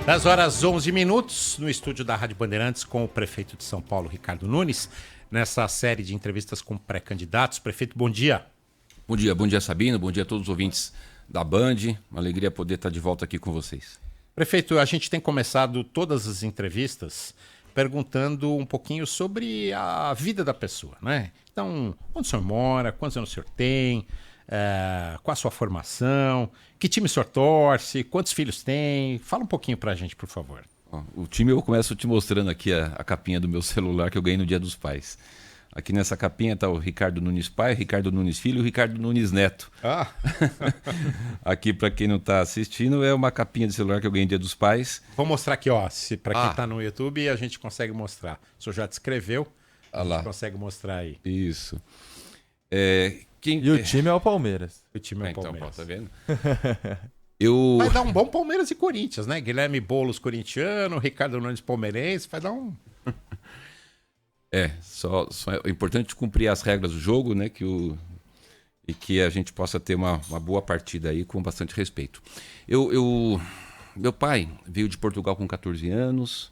10h11, no estúdio da Rádio Bandeirantes com o prefeito de São Paulo, Ricardo Nunes, nessa série de entrevistas com pré-candidatos. Prefeito, bom dia. Bom dia Sabino, bom dia a todos os ouvintes da Band, uma alegria poder estar de volta aqui com vocês. Prefeito, a gente tem começado todas as entrevistas perguntando um pouquinho sobre a vida da pessoa, né? Então, onde o senhor mora, quantos anos o senhor tem, qual a sua formação, que time o senhor torce, quantos filhos tem? Fala um pouquinho pra gente, por favor. O time eu começo te mostrando aqui a capinha do meu celular que eu ganhei no Dia dos Pais. Aqui nessa capinha está o Ricardo Nunes pai, Ricardo Nunes filho e o Ricardo Nunes neto. Ah. Aqui, para quem não está assistindo, é uma capinha de celular que eu ganhei no Dia dos Pais. Vou mostrar aqui, ó. Para quem está no YouTube, a gente consegue mostrar. O senhor já descreveu, a gente consegue mostrar aí. Isso. E o time é o Palmeiras. O time é o Palmeiras. Então, tá vendo? Vai dar um bom Palmeiras e Corinthians, né? Guilherme Boulos corintiano, Ricardo Nunes palmeirense, vai dar um... Só é importante cumprir as regras do jogo, né? E que a gente possa ter uma boa partida aí com bastante respeito. Meu pai veio de Portugal com 14 anos,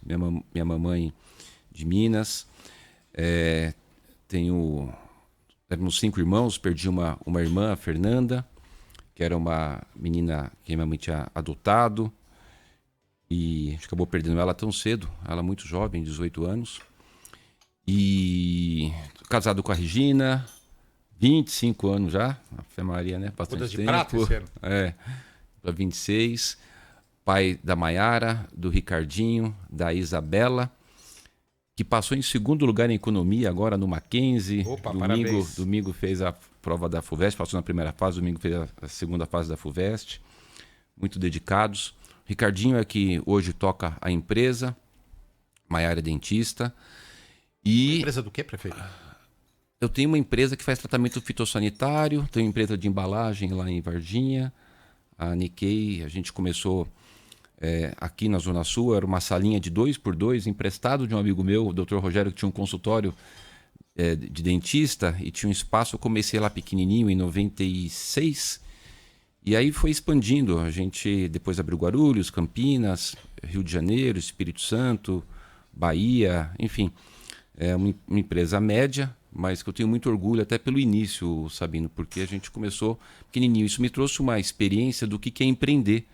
minha mamãe de Minas. Éramos 5 irmãos, perdi uma irmã, a Fernanda, que era uma menina que minha mãe tinha adotado. E a gente acabou perdendo ela tão cedo, ela muito jovem, 18 anos. E casado com a Regina, 25 anos já, a Fé Maria, né? Bastante de tempo. prata esse ano. Para 26. Pai da Maiara, do Ricardinho, da Isabela, que passou em segundo lugar em economia agora no Mackenzie. Opa, parabéns. Domingo fez a prova da FUVEST, passou na primeira fase, domingo fez a segunda fase da FUVEST. Muito dedicados. Ricardinho é que hoje toca a empresa, Maiara é dentista. Uma empresa do quê, prefeito? Eu tenho uma empresa que faz tratamento fitossanitário, tenho uma empresa de embalagem lá em Varginha, a Nikkei. A gente começou aqui na Zona Sul, era uma salinha de 2x2, emprestado de um amigo meu, o Dr. Rogério, que tinha um consultório de dentista e tinha um espaço. Eu comecei lá pequenininho em 96 e aí foi expandindo. A gente depois abriu Guarulhos, Campinas, Rio de Janeiro, Espírito Santo, Bahia, enfim. É uma empresa média, mas que eu tenho muito orgulho até pelo início, Sabino, porque a gente começou pequenininho. Isso me trouxe uma experiência do que é empreender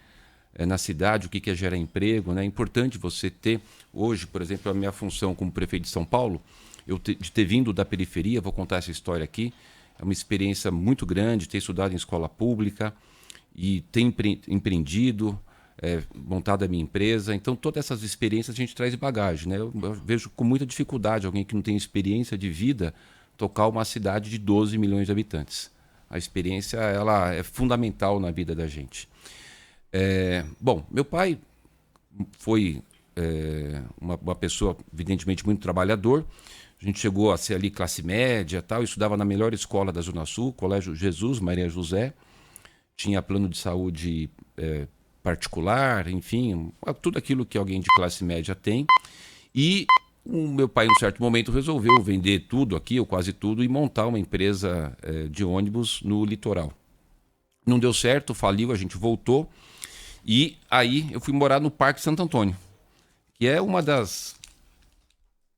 na cidade, o que é gerar emprego, né? É importante você ter, hoje, por exemplo, a minha função como prefeito de São Paulo, de ter vindo da periferia, vou contar essa história aqui, é uma experiência muito grande, ter estudado em escola pública e ter empreendido, montado a minha empresa. Então todas essas experiências a gente traz de bagagem, né? Eu vejo com muita dificuldade alguém que não tem experiência de vida tocar uma cidade de 12 milhões de habitantes. A experiência ela é fundamental na vida da gente. Bom, meu pai foi uma pessoa evidentemente muito trabalhador. A gente chegou a ser ali classe média, tal. Eu estudava na melhor escola da Zona Sul, Colégio Jesus, Maria José. Tinha plano de saúde particular, enfim, tudo aquilo que alguém de classe média tem. E o meu pai, em um certo momento, resolveu vender tudo aqui, ou quase tudo, e montar uma empresa de ônibus no litoral. Não deu certo, faliu, a gente voltou. E aí eu fui morar no Parque Santo Antônio, que é uma das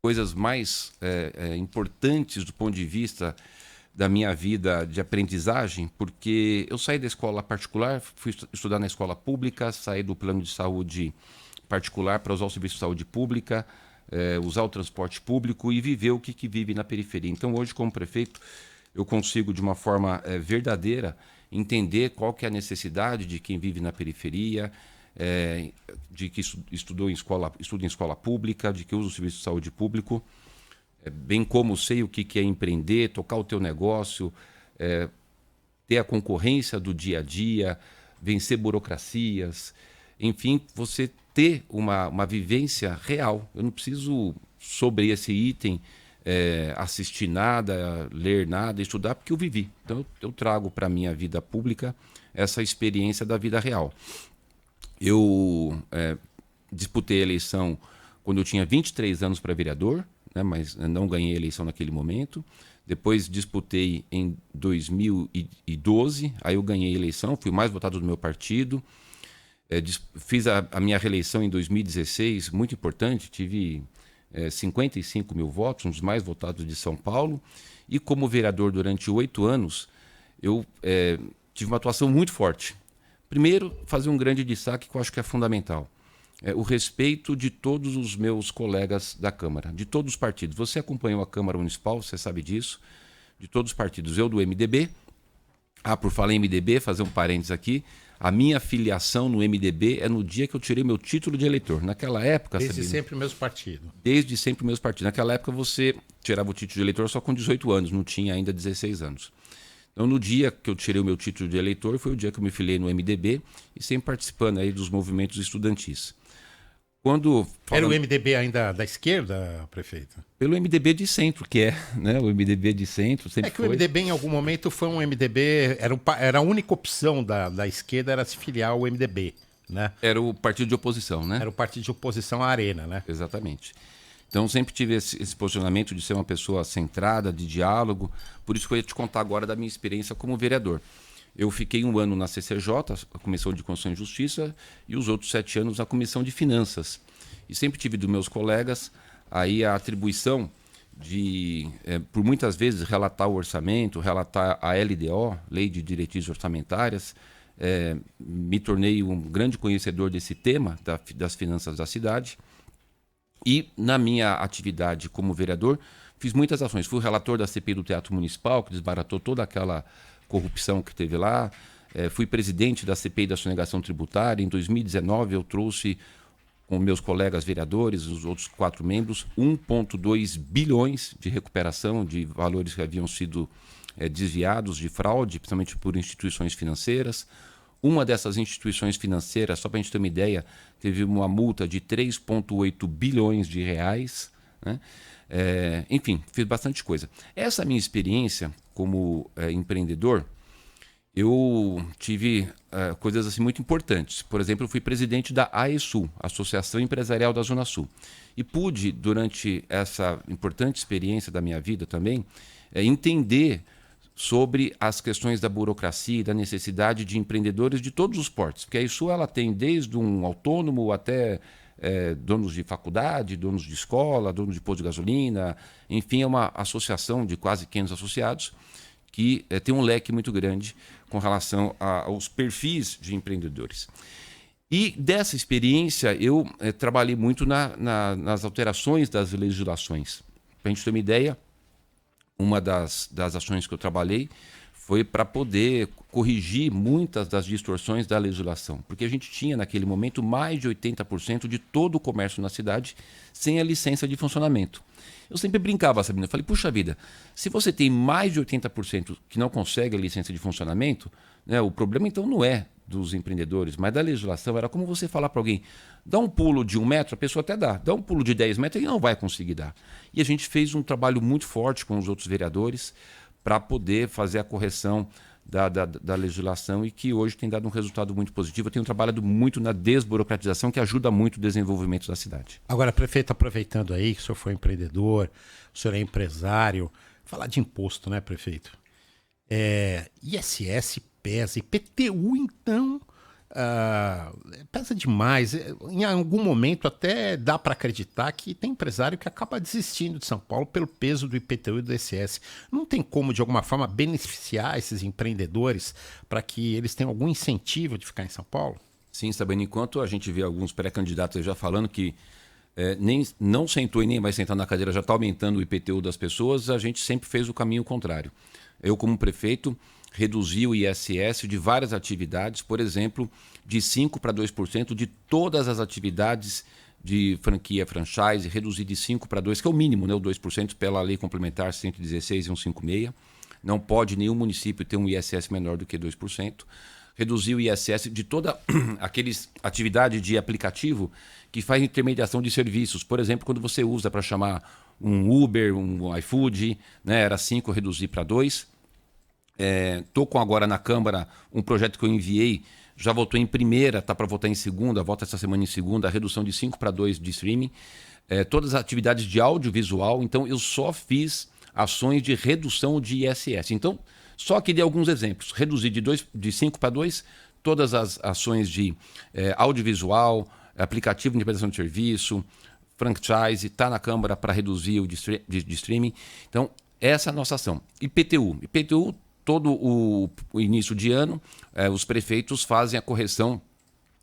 coisas mais importantes do ponto de vista da minha vida de aprendizagem, porque eu saí da escola particular, fui estudar na escola pública, saí do plano de saúde particular para usar o serviço de saúde pública, usar o transporte público e viver o que vive na periferia. Então hoje, como prefeito, eu consigo de uma forma verdadeira entender qual que é a necessidade de quem vive na periferia, de que estuda em escola pública, de que usa o serviço de saúde público, bem como sei o que é empreender, tocar o teu negócio, ter a concorrência do dia a dia, vencer burocracias, enfim, você ter uma vivência real. Eu não preciso, sobre esse item, assistir nada, ler nada, estudar, porque eu vivi. Então eu trago para a minha vida pública essa experiência da vida real. Eu disputei a eleição quando eu tinha 23 anos para vereador, né, mas não ganhei a eleição naquele momento. Depois disputei em 2012, aí eu ganhei a eleição, fui mais votado do meu partido. Fiz a minha reeleição em 2016, muito importante, tive 55 mil votos, um dos mais votados de São Paulo, e como vereador durante 8 anos, eu tive uma atuação muito forte. Primeiro, fazer um grande destaque que eu acho que é fundamental. O respeito de todos os meus colegas da Câmara, de todos os partidos. Você acompanhou a Câmara Municipal, você sabe disso, de todos os partidos. Eu do MDB, por falar em MDB, fazer um parênteses aqui, a minha filiação no MDB é no dia que eu tirei meu título de eleitor. Naquela época... Desde sempre o mesmo partido. Desde sempre o mesmo partido. Naquela época você tirava o título de eleitor só com 18 anos, não tinha ainda 16 anos. Então, no dia que eu tirei o meu título de eleitor, foi o dia que eu me filiei no MDB e sempre participando aí dos movimentos estudantis. Era o MDB ainda da esquerda, prefeito? Pelo MDB de centro, que é, né? O MDB de centro sempre foi. O MDB em algum momento foi um MDB, era a única opção da esquerda era se filiar ao MDB, né? Era o partido de oposição, né? Era o partido de oposição à Arena, né? Exatamente. Então, sempre tive esse posicionamento de ser uma pessoa centrada, de diálogo. Por isso que eu ia te contar agora da minha experiência como vereador. Eu fiquei 1 ano na CCJ, a Comissão de Constituição e Justiça, e os outros 7 anos na Comissão de Finanças. E sempre tive dos meus colegas aí a atribuição de, por muitas vezes, relatar o orçamento, relatar a LDO, Lei de Diretrizes Orçamentárias. Me tornei um grande conhecedor desse tema, das finanças da cidade. E na minha atividade como vereador, fiz muitas ações. Fui relator da CPI do Teatro Municipal, que desbaratou toda aquela corrupção que teve lá. Fui presidente da CPI da sonegação tributária. Em 2019, eu trouxe, com meus colegas vereadores, os outros 4 membros, 1,2 bilhões de recuperação de valores que haviam sido desviados de fraude, principalmente por instituições financeiras. Uma dessas instituições financeiras, só para a gente ter uma ideia, teve uma multa de 3,8 bilhões de reais, né? Enfim, fiz bastante coisa. Essa minha experiência como empreendedor, eu tive coisas assim muito importantes. Por exemplo, eu fui presidente da AESUL, Associação Empresarial da Zona Sul. E pude, durante essa importante experiência da minha vida também, entender sobre as questões da burocracia e da necessidade de empreendedores de todos os portes. Porque a AESUL ela tem desde um autônomo até donos de faculdade, donos de escola, donos de posto de gasolina, enfim, é uma associação de quase 500 associados que tem um leque muito grande com relação aos perfis de empreendedores. E dessa experiência eu trabalhei muito nas alterações das legislações. Para a gente ter uma ideia, uma das ações que eu trabalhei foi para poder corrigir muitas das distorções da legislação. Porque a gente tinha, naquele momento, mais de 80% de todo o comércio na cidade sem a licença de funcionamento. Eu sempre brincava, Sabrina, eu falei, puxa vida, se você tem mais de 80% que não consegue a licença de funcionamento, né, o problema então não é dos empreendedores, mas da legislação. Era como você falar para alguém, dá um pulo de 1 metro, a pessoa até dá um pulo de 10 metros e não vai conseguir dar. E a gente fez um trabalho muito forte com os outros vereadores para poder fazer a correção da legislação e que hoje tem dado um resultado muito positivo. Eu tenho trabalhado muito na desburocratização, que ajuda muito o desenvolvimento da cidade. Agora, prefeito, aproveitando aí que o senhor foi empreendedor, o senhor é empresário, falar de imposto, né, prefeito? ISS pesa, IPTU, então, pesa demais. Em algum momento até dá para acreditar que tem empresário que acaba desistindo de São Paulo pelo peso do IPTU e do ISS. Não tem como, de alguma forma, beneficiar esses empreendedores para que eles tenham algum incentivo de ficar em São Paulo? Sim, Sabino, enquanto a gente vê alguns pré-candidatos já falando que nem não sentou e nem vai sentar na cadeira, já está aumentando o IPTU das pessoas, a gente sempre fez o caminho contrário. Eu, como prefeito, reduzi o ISS de várias atividades, por exemplo, de 5% para 2% de todas as atividades de franquia, franchise, reduzi de 5% para 2%, que é o mínimo, né? O 2% pela lei complementar 116 e 156. Não pode nenhum município ter um ISS menor do que 2%. Reduzi o ISS de toda aqueles atividade de aplicativo que faz intermediação de serviços. Por exemplo, quando você usa para chamar um Uber, um iFood, né? Era 5%, reduzi para 2%. Estou com agora na Câmara um projeto que eu enviei, já votou em primeira, está para votar em segunda, vota essa semana em segunda, a redução de 5% para 2% de streaming. Todas as atividades de audiovisual, então eu só fiz ações de redução de ISS. Então, só que dei alguns exemplos. Reduzi de 5% para 2%, todas as ações de audiovisual, aplicativo de prestação de serviço, franchise, está na Câmara para reduzir o de streaming. Então, essa é a nossa ação. IPTU, todo o início de ano, os prefeitos fazem a correção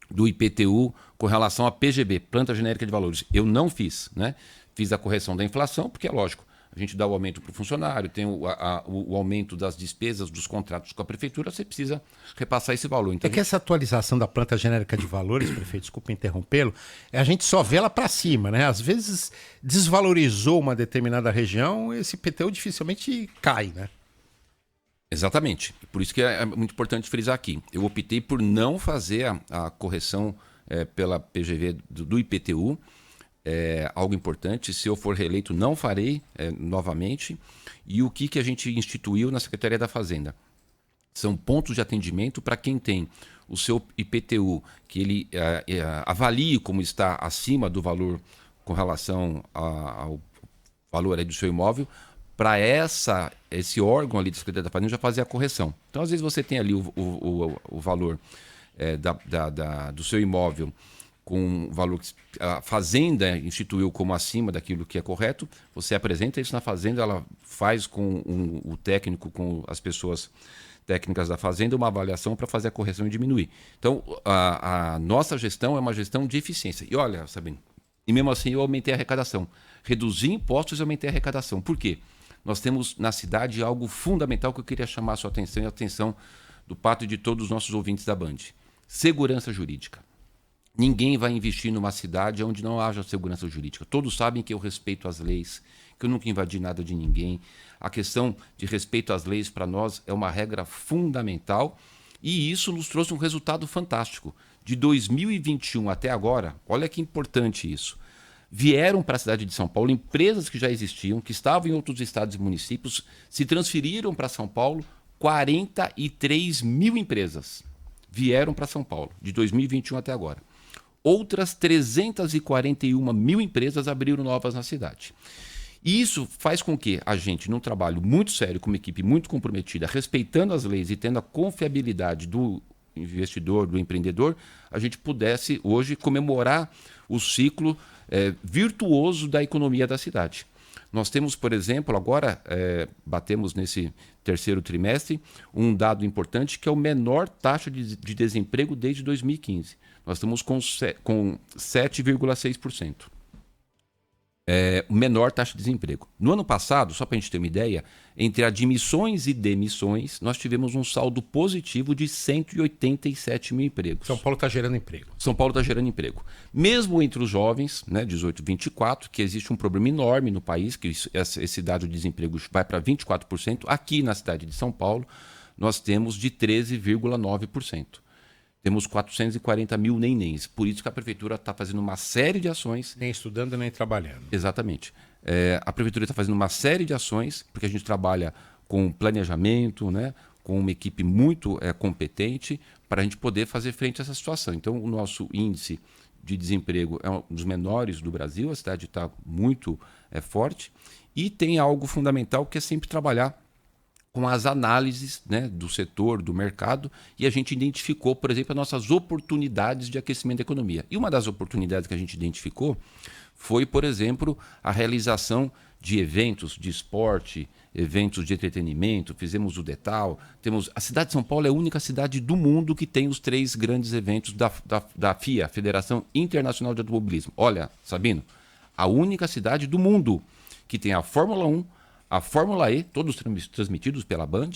do IPTU com relação à PGB, Planta Genérica de Valores. Eu não fiz, né? Fiz a correção da inflação, porque é lógico, a gente dá o aumento para o funcionário, tem o aumento das despesas dos contratos com a prefeitura, você precisa repassar esse valor. Então, que essa atualização da planta genérica de valores, prefeito, desculpa interrompê-lo, a gente só vê ela para cima, né? Às vezes desvalorizou uma determinada região, esse IPTU dificilmente cai, né? Exatamente. Por isso que é muito importante frisar aqui. Eu optei por não fazer a correção pela PGV do IPTU. É algo importante. Se eu for reeleito, não farei novamente. E o que a gente instituiu na Secretaria da Fazenda? São pontos de atendimento para quem tem o seu IPTU, que ele avalie como está acima do valor com relação ao valor do seu imóvel, para esse órgão ali da Secretaria da Fazenda já fazer a correção. Então, às vezes, você tem ali o valor do seu imóvel com o valor que a Fazenda instituiu como acima daquilo que é correto, você apresenta isso na Fazenda, ela faz com o técnico, com as pessoas técnicas da Fazenda, uma avaliação para fazer a correção e diminuir. Então, a nossa gestão é uma gestão de eficiência. E olha, Sabino, e mesmo assim eu aumentei a arrecadação. Reduzi impostos e aumentei a arrecadação. Por quê? Nós temos na cidade algo fundamental que eu queria chamar a sua atenção e a atenção do Pato e de todos os nossos ouvintes da Band. Segurança jurídica. Ninguém vai investir numa cidade onde não haja segurança jurídica. Todos sabem que eu respeito as leis, que eu nunca invadi nada de ninguém. A questão de respeito às leis, para nós, é uma regra fundamental e isso nos trouxe um resultado fantástico. De 2021 até agora, olha que importante isso. Vieram para a cidade de São Paulo empresas que já existiam, que estavam em outros estados e municípios, se transferiram para São Paulo, 43 mil empresas vieram para São Paulo, de 2021 até agora. Outras 341 mil empresas abriram novas na cidade. E isso faz com que a gente, num trabalho muito sério, com uma equipe muito comprometida, respeitando as leis e tendo a confiabilidade do investidor, do empreendedor, a gente pudesse hoje comemorar o ciclo virtuoso da economia da cidade. Nós temos, por exemplo, agora batemos nesse terceiro trimestre um dado importante que é o menor taxa de desemprego desde 2015. Nós estamos com 7,6%. Menor taxa de desemprego. No ano passado, só para a gente ter uma ideia, entre admissões e demissões, nós tivemos um saldo positivo de 187 mil empregos. São Paulo está gerando emprego. São Paulo está gerando emprego. Mesmo entre os jovens, né, 18 e 24, que existe um problema enorme no país, que esse dado de desemprego vai para 24%. Aqui na cidade de São Paulo, nós temos de 13,9%. Temos 440 mil nenéns. Por isso que a Prefeitura está fazendo uma série de ações. Nem estudando, nem trabalhando. Exatamente. A Prefeitura está fazendo uma série de ações, porque a gente trabalha com planejamento, né, com uma equipe muito competente, para a gente poder fazer frente a essa situação. Então, o nosso índice de desemprego é um dos menores do Brasil, a cidade está muito forte, e tem algo fundamental que é sempre trabalhar com as análises, né, do setor, do mercado, e a gente identificou, por exemplo, as nossas oportunidades de aquecimento da economia. E uma das oportunidades que a gente identificou foi, por exemplo, a realização de eventos de esporte, eventos de entretenimento, fizemos o Detal. A cidade de São Paulo é a única cidade do mundo que tem os 3 grandes eventos da FIA, Federação Internacional de Automobilismo. Olha, Sabino, a única cidade do mundo que tem a Fórmula 1, a Fórmula E, todos transmitidos pela Band,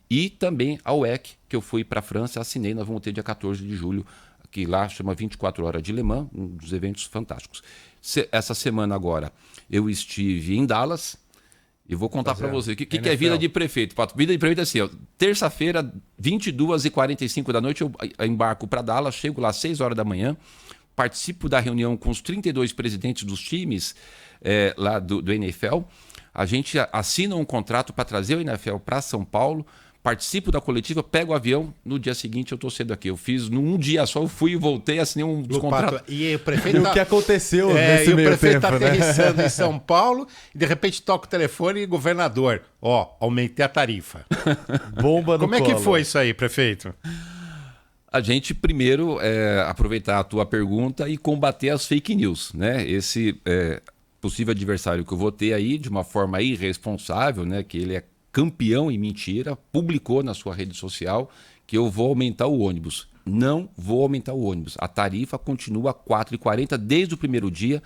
e também a WEC, que eu fui para a França, assinei, nós vamos ter dia 14 de julho, que lá chama 24 Horas de Le Mans, um dos eventos fantásticos. Essa semana agora eu estive em Dallas e vou contar para você o que é vida de prefeito. Vida de prefeito é assim, ó, terça-feira, 22h45 da noite, eu embarco para Dallas, chego lá às 6 horas da manhã, participo da reunião com os 32 presidentes dos times lá do NFL. A gente assina um contrato para trazer o NFL para São Paulo, participo da coletiva, pego o avião, no dia seguinte eu estou cedo aqui. Eu fiz num dia só, eu fui e voltei, assinei um dos contratos. E o prefeito o que aconteceu nesse meio tempo, né? O prefeito está aterrissando em São Paulo e de repente toca o telefone e governador, aumentei a tarifa. Bomba no Como é que foi isso aí, prefeito? A gente primeiro aproveitar a tua pergunta e combater as fake news, né? Esse possível adversário que eu vou ter aí de uma forma irresponsável, né? Que ele é campeão em mentira, publicou na sua rede social que eu vou aumentar o ônibus. Não vou aumentar o ônibus. A tarifa continua R$ 4,40 desde o primeiro dia.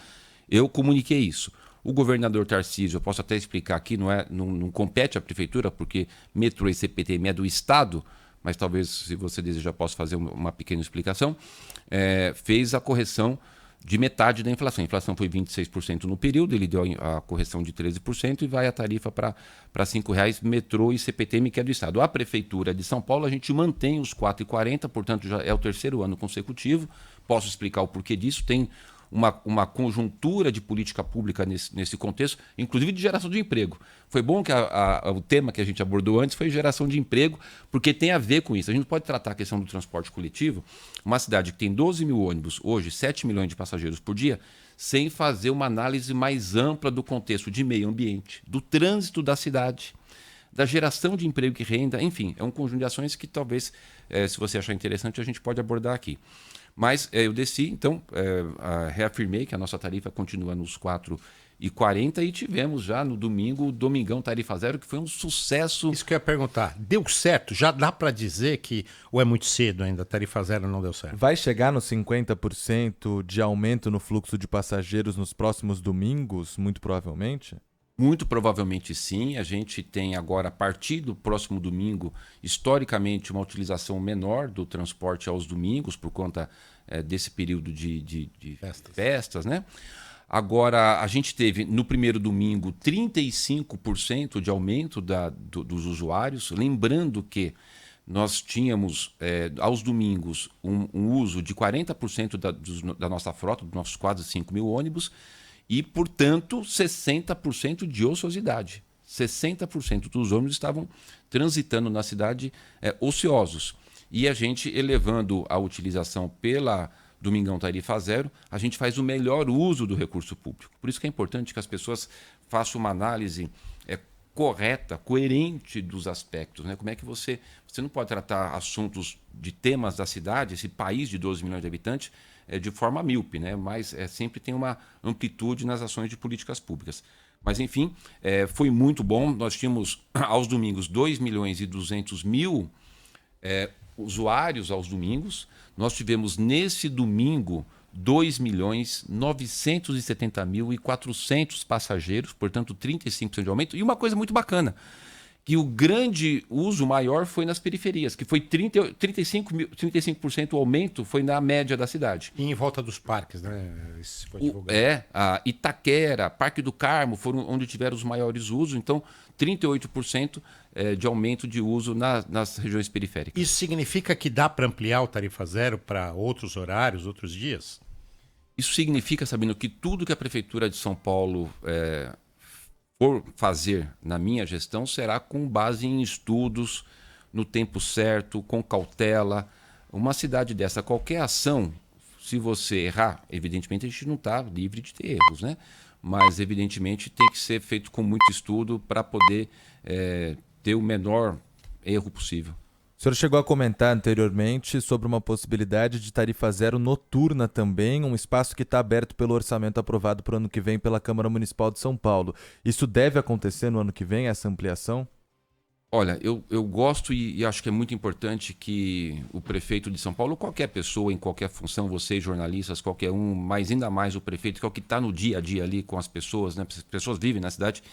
Eu comuniquei isso. O governador Tarcísio, eu posso até explicar aqui, não compete à prefeitura, porque metrô e CPTM é do Estado, mas talvez, se você desejar, possa fazer uma pequena explicação, fez a correção de metade da inflação. A inflação foi 26% no período, ele deu a correção de 13% e vai a tarifa para R$ 5,00 metrô e CPTM, que é do Estado. A Prefeitura de São Paulo, a gente mantém os 4,40, portanto, já é o terceiro ano consecutivo. Posso explicar o porquê disso. Tem uma conjuntura de política pública nesse contexto, inclusive de geração de emprego. Foi bom que o tema que a gente abordou antes foi geração de emprego, porque tem a ver com isso. A gente não pode tratar a questão do transporte coletivo, uma cidade que tem 12 mil ônibus, hoje 7 milhões de passageiros por dia, sem fazer uma análise mais ampla do contexto de meio ambiente, do trânsito da cidade, da geração de emprego e renda, enfim, é um conjunto de ações que talvez, se você achar interessante, a gente pode abordar aqui. Mas eu desci, então, reafirmei que a nossa tarifa continua nos R$ 4,40 e tivemos já no domingo o Domingão Tarifa Zero, que foi um sucesso. Isso que eu ia perguntar. Deu certo? Já dá para dizer que, ou é muito cedo ainda, a Tarifa Zero não deu certo? Vai chegar nos 50% de aumento no fluxo de passageiros nos próximos domingos, muito provavelmente? Muito provavelmente sim. A gente tem agora, a partir do próximo domingo, historicamente, uma utilização menor do transporte aos domingos, por conta desse período de festas, né? Agora, a gente teve no primeiro domingo 35% de aumento dos usuários. Lembrando que nós tínhamos, aos domingos, um uso de 40% da nossa frota, dos nossos quase 5 mil ônibus, e, portanto, 60% de ociosidade. 60% dos ônibus estavam transitando na cidade ociosos. E a gente, elevando a utilização pela Domingão Tarifa Zero, a gente faz o melhor uso do recurso público. Por isso que é importante que as pessoas façam uma análise correta, coerente dos aspectos, né? Como é que você não pode tratar assuntos de temas da cidade, esse país de 12 milhões de habitantes, de forma míope, né? Mas sempre tem uma amplitude nas ações de políticas públicas. Mas, enfim, foi muito bom. Nós tínhamos, aos domingos, 2.200.000 usuários aos domingos. Nós tivemos, nesse domingo, 2.970.400 passageiros, portanto, 35% de aumento. E uma coisa muito bacana, que o grande uso maior foi nas periferias, que foi 35% o aumento foi na média da cidade. E em volta dos parques, né? Isso foi divulgado. A Itaquera, Parque do Carmo foram onde tiveram os maiores usos, então 38% de aumento de uso nas regiões periféricas. Isso significa que dá para ampliar o Tarifa Zero para outros horários, outros dias? Isso significa, Sabino, que tudo que a Prefeitura de São Paulo for fazer na minha gestão será com base em estudos, no tempo certo, com cautela. Uma cidade dessa, qualquer ação, se você errar, evidentemente a gente não está livre de ter erros, né? Mas evidentemente tem que ser feito com muito estudo para poder ter o menor erro possível. O senhor chegou a comentar anteriormente sobre uma possibilidade de tarifa zero noturna também, um espaço que está aberto pelo orçamento aprovado para o ano que vem pela Câmara Municipal de São Paulo. Isso deve acontecer no ano que vem, essa ampliação? Olha, eu gosto e acho que é muito importante que o prefeito de São Paulo, qualquer pessoa em qualquer função, vocês jornalistas, qualquer um, mas ainda mais o prefeito, que é o que está no dia a dia ali com as pessoas, né? As pessoas vivem na cidade.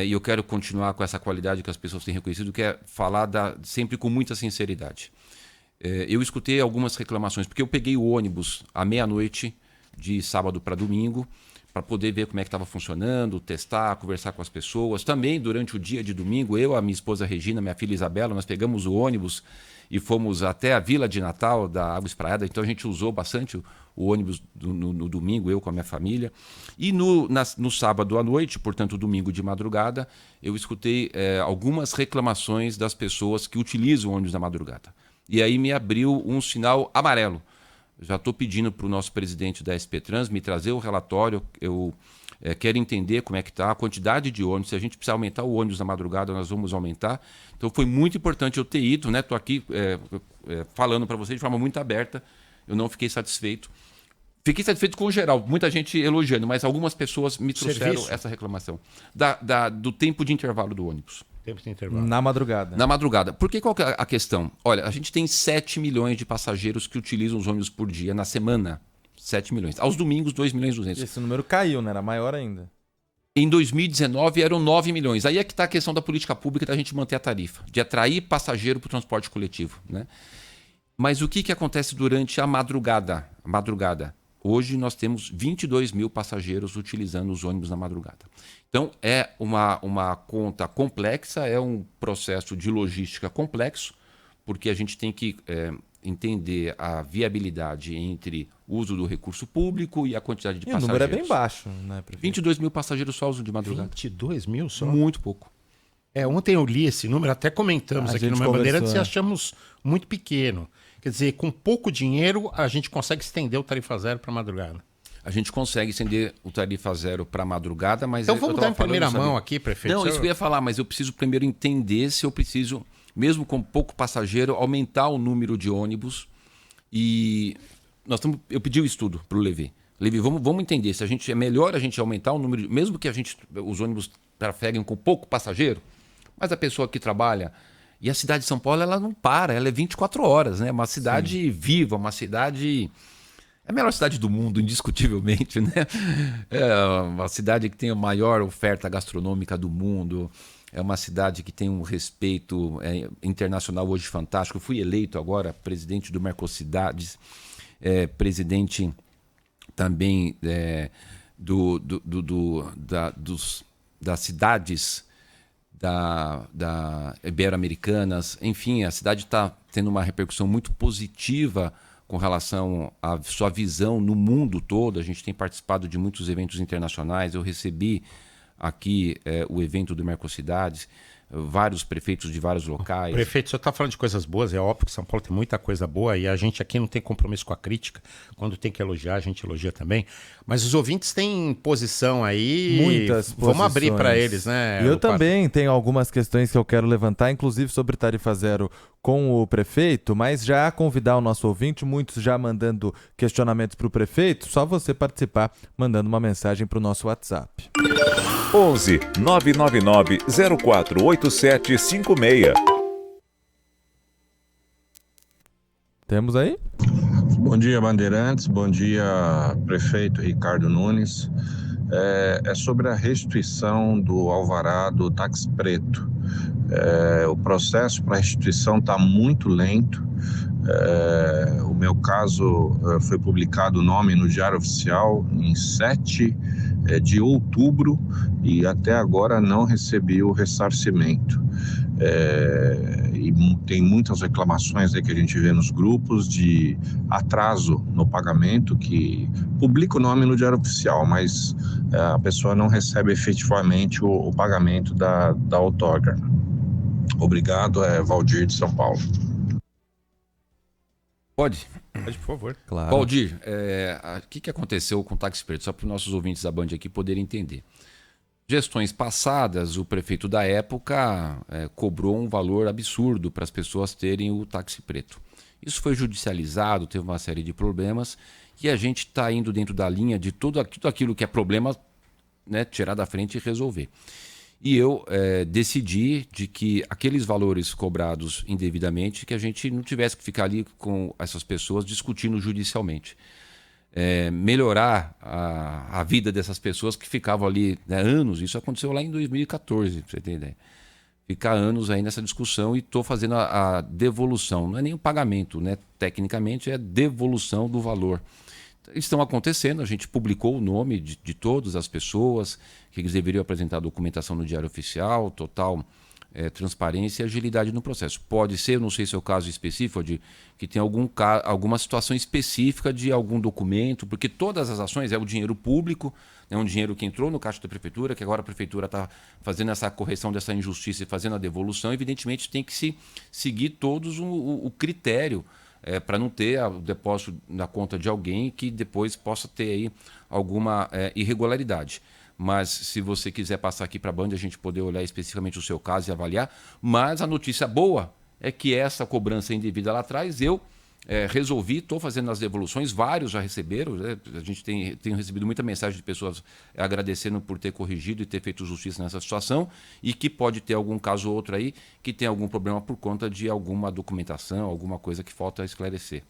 E eu quero continuar com essa qualidade que as pessoas têm reconhecido, que é falar sempre com muita sinceridade. Eu escutei algumas reclamações, porque eu peguei o ônibus à meia-noite, de sábado para domingo, para poder ver como é que estava funcionando, testar, conversar com as pessoas. Também, durante o dia de domingo, eu, a minha esposa Regina, minha filha Isabela, nós pegamos o ônibus e fomos até a Vila de Natal da Água Espraiada. Então, a gente usou bastante o ônibus no domingo, eu com a minha família. E no sábado à noite, portanto, domingo de madrugada, eu escutei algumas reclamações das pessoas que utilizam o ônibus na madrugada. E aí me abriu um sinal amarelo. Já estou pedindo para o nosso presidente da SP Trans me trazer o relatório. Eu quero entender como é que está a quantidade de ônibus. Se a gente precisar aumentar o ônibus na madrugada, nós vamos aumentar. Então foi muito importante eu ter ido, né? Estou aqui falando para você de forma muito aberta, eu não fiquei satisfeito. Fiquei satisfeito com o geral, muita gente elogiando, mas algumas pessoas me trouxeram essa reclamação do tempo de intervalo do ônibus. Tempo de intervalo. Na madrugada. Na madrugada. Porque qual que é a questão? Olha, a gente tem 7 milhões de passageiros que utilizam os ônibus por dia na semana. 7 milhões. Aos domingos, 2 milhões e 200. Esse número caiu, né? Era maior ainda. Em 2019 eram 9 milhões. Aí é que está a questão da política pública da gente manter a tarifa, de atrair passageiro para o transporte coletivo, né? Mas o que acontece durante a madrugada? Hoje nós temos 22 mil passageiros utilizando os ônibus na madrugada. Então é uma conta complexa, é um processo de logística complexo, porque a gente tem que entender a viabilidade entre o uso do recurso público e a quantidade de passageiros. O número é bem baixo, né, prefeito? 22 mil passageiros só usam de madrugada. 22 mil só? Muito pouco. Ontem eu li esse número, até comentamos aqui no Meu Bandeirantes e achamos muito pequeno. Quer dizer, com pouco dinheiro a gente consegue estender o tarifa zero para madrugada. A gente consegue estender o tarifa zero para madrugada, mas... Então vamos dar em primeira mão aqui, prefeito. Não, isso que eu ia falar, mas eu preciso primeiro entender se eu preciso, mesmo com pouco passageiro, aumentar o número de ônibus. E eu pedi o estudo para o Levi. Levi, vamos entender se é melhor a gente aumentar o número, mesmo que os ônibus trafeguem com pouco passageiro, mas a pessoa que trabalha... E a cidade de São Paulo, ela não para, ela é 24 horas, né? Uma cidade viva, uma cidade... É a melhor cidade do mundo, indiscutivelmente, né? É uma cidade que tem a maior oferta gastronômica do mundo, é uma cidade que tem um respeito internacional hoje fantástico. Eu fui eleito agora presidente do Mercocidades, presidente também das cidades... da Ibero-Americanas, enfim, a cidade está tendo uma repercussão muito positiva com relação à sua visão no mundo todo. A gente tem participado de muitos eventos internacionais. Eu recebi aqui o evento do Mercocidades, vários prefeitos de vários locais. Prefeito, o senhor está falando de coisas boas, é óbvio que São Paulo tem muita coisa boa e a gente aqui não tem compromisso com a crítica. Quando tem que elogiar, a gente elogia também. Mas os ouvintes têm posição aí. Muitas posições. Vamos abrir para eles, né? Eu também tenho algumas questões que eu quero levantar, inclusive sobre tarifa zero com o prefeito, mas já convidar o nosso ouvinte, muitos já mandando questionamentos para o prefeito, só você participar mandando uma mensagem para o nosso WhatsApp. 11 999 048756. Temos aí? Bom dia, Bandeirantes. Bom dia, prefeito Ricardo Nunes. É sobre a restituição do alvará do táxi preto. O processo para restituição está muito lento. O meu caso foi publicado o nome no Diário Oficial em 7 de outubro e até agora não recebi o ressarcimento. E tem muitas reclamações aí que a gente vê nos grupos de atraso no pagamento, que publica o nome no Diário Oficial, mas a pessoa não recebe efetivamente o pagamento da outorga. Obrigado, Valdir de São Paulo. Pode, por favor. Claro. Valdir, o que aconteceu com o táxi preto? Só para os nossos ouvintes da Band aqui poderem entender. Gestões passadas, o prefeito da época cobrou um valor absurdo para as pessoas terem o táxi preto. Isso foi judicializado, teve uma série de problemas e a gente está indo dentro da linha de tudo aquilo que é problema, né, tirar da frente e resolver. E eu decidi de que aqueles valores cobrados indevidamente, que a gente não tivesse que ficar ali com essas pessoas discutindo judicialmente. Melhorar a vida dessas pessoas que ficavam ali, né, anos. Isso aconteceu lá em 2014, pra você ter ideia. Ficar anos aí nessa discussão e estou fazendo a devolução. Não é nem o pagamento, né? Tecnicamente é a devolução do valor. Estão acontecendo, a gente publicou o nome de todas as pessoas que eles deveriam apresentar a documentação no Diário Oficial, total transparência e agilidade no processo. Pode ser, não sei se é o caso específico, de que tem alguma situação específica de algum documento, porque todas as ações é o dinheiro público, é um dinheiro que entrou no caixa da prefeitura, que agora a prefeitura está fazendo essa correção dessa injustiça e fazendo a devolução. Evidentemente tem que se seguir todos o critério, para não ter o depósito na conta de alguém que depois possa ter aí alguma irregularidade. Mas se você quiser passar aqui para a Band, a gente poder olhar especificamente o seu caso e avaliar. Mas a notícia boa é que essa cobrança indevida lá atrás, eu resolvi, estou fazendo as devoluções, vários já receberam, né? A gente tem recebido muita mensagem de pessoas agradecendo por ter corrigido e ter feito justiça nessa situação, e que pode ter algum caso ou outro aí que tem algum problema por conta de alguma documentação, alguma coisa que falta esclarecer.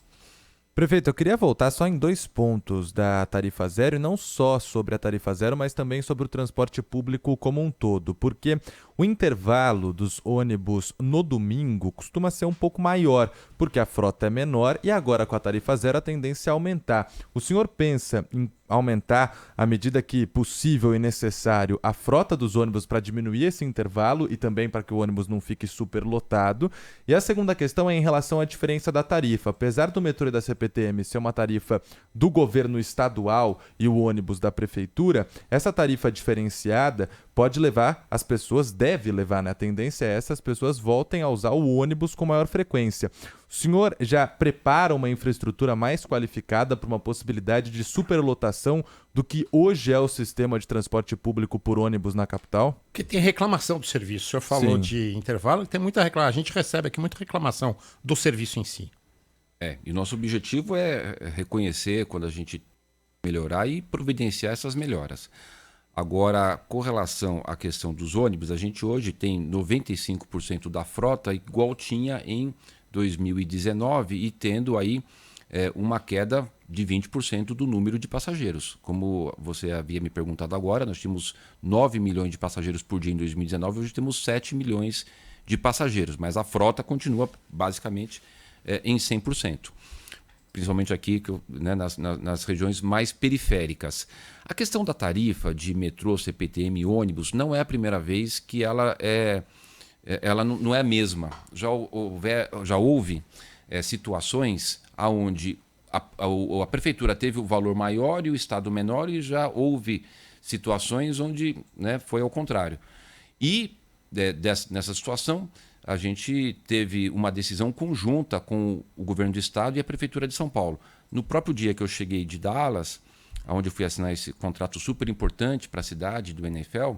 Prefeito, eu queria voltar só em 2 pontos da tarifa zero, e não só sobre a tarifa zero, mas também sobre o transporte público como um todo, porque o intervalo dos ônibus no domingo costuma ser um pouco maior, porque a frota é menor e agora com a tarifa zero a tendência é aumentar. O senhor pensa em aumentar, à medida que possível e necessário, a frota dos ônibus para diminuir esse intervalo e também para que o ônibus não fique superlotado? E a segunda questão é em relação à diferença da tarifa. Apesar do metrô e da CPTM ser uma tarifa do governo estadual e o ônibus da prefeitura, essa tarifa diferenciada pode levar as pessoas, deve levar, né? A tendência é essa, as pessoas voltem a usar o ônibus com maior frequência. O senhor já prepara uma infraestrutura mais qualificada para uma possibilidade de superlotação do que hoje é o sistema de transporte público por ônibus na capital? Porque tem reclamação do serviço. O senhor falou de intervalo, tem muita reclamação. A gente recebe aqui muita reclamação do serviço em si. E o nosso objetivo é reconhecer quando a gente melhorar e providenciar essas melhoras. Agora, com relação à questão dos ônibus, a gente hoje tem 95% da frota igual tinha em 2019 e tendo aí uma queda de 20% do número de passageiros. Como você havia me perguntado agora, nós tínhamos 9 milhões de passageiros por dia em 2019, hoje temos 7 milhões de passageiros, mas a frota continua basicamente em 100%. Principalmente aqui né, nas regiões mais periféricas. A questão da tarifa de metrô, CPTM e ônibus não é a primeira vez que ela não é a mesma. Já houve situações onde a prefeitura teve o valor maior e o Estado menor, e já houve situações onde foi ao contrário. E nessa situação, a gente teve uma decisão conjunta com o governo do estado e a prefeitura de São Paulo. No próprio dia que eu cheguei de Dallas, onde eu fui assinar esse contrato super importante para a cidade do NFL,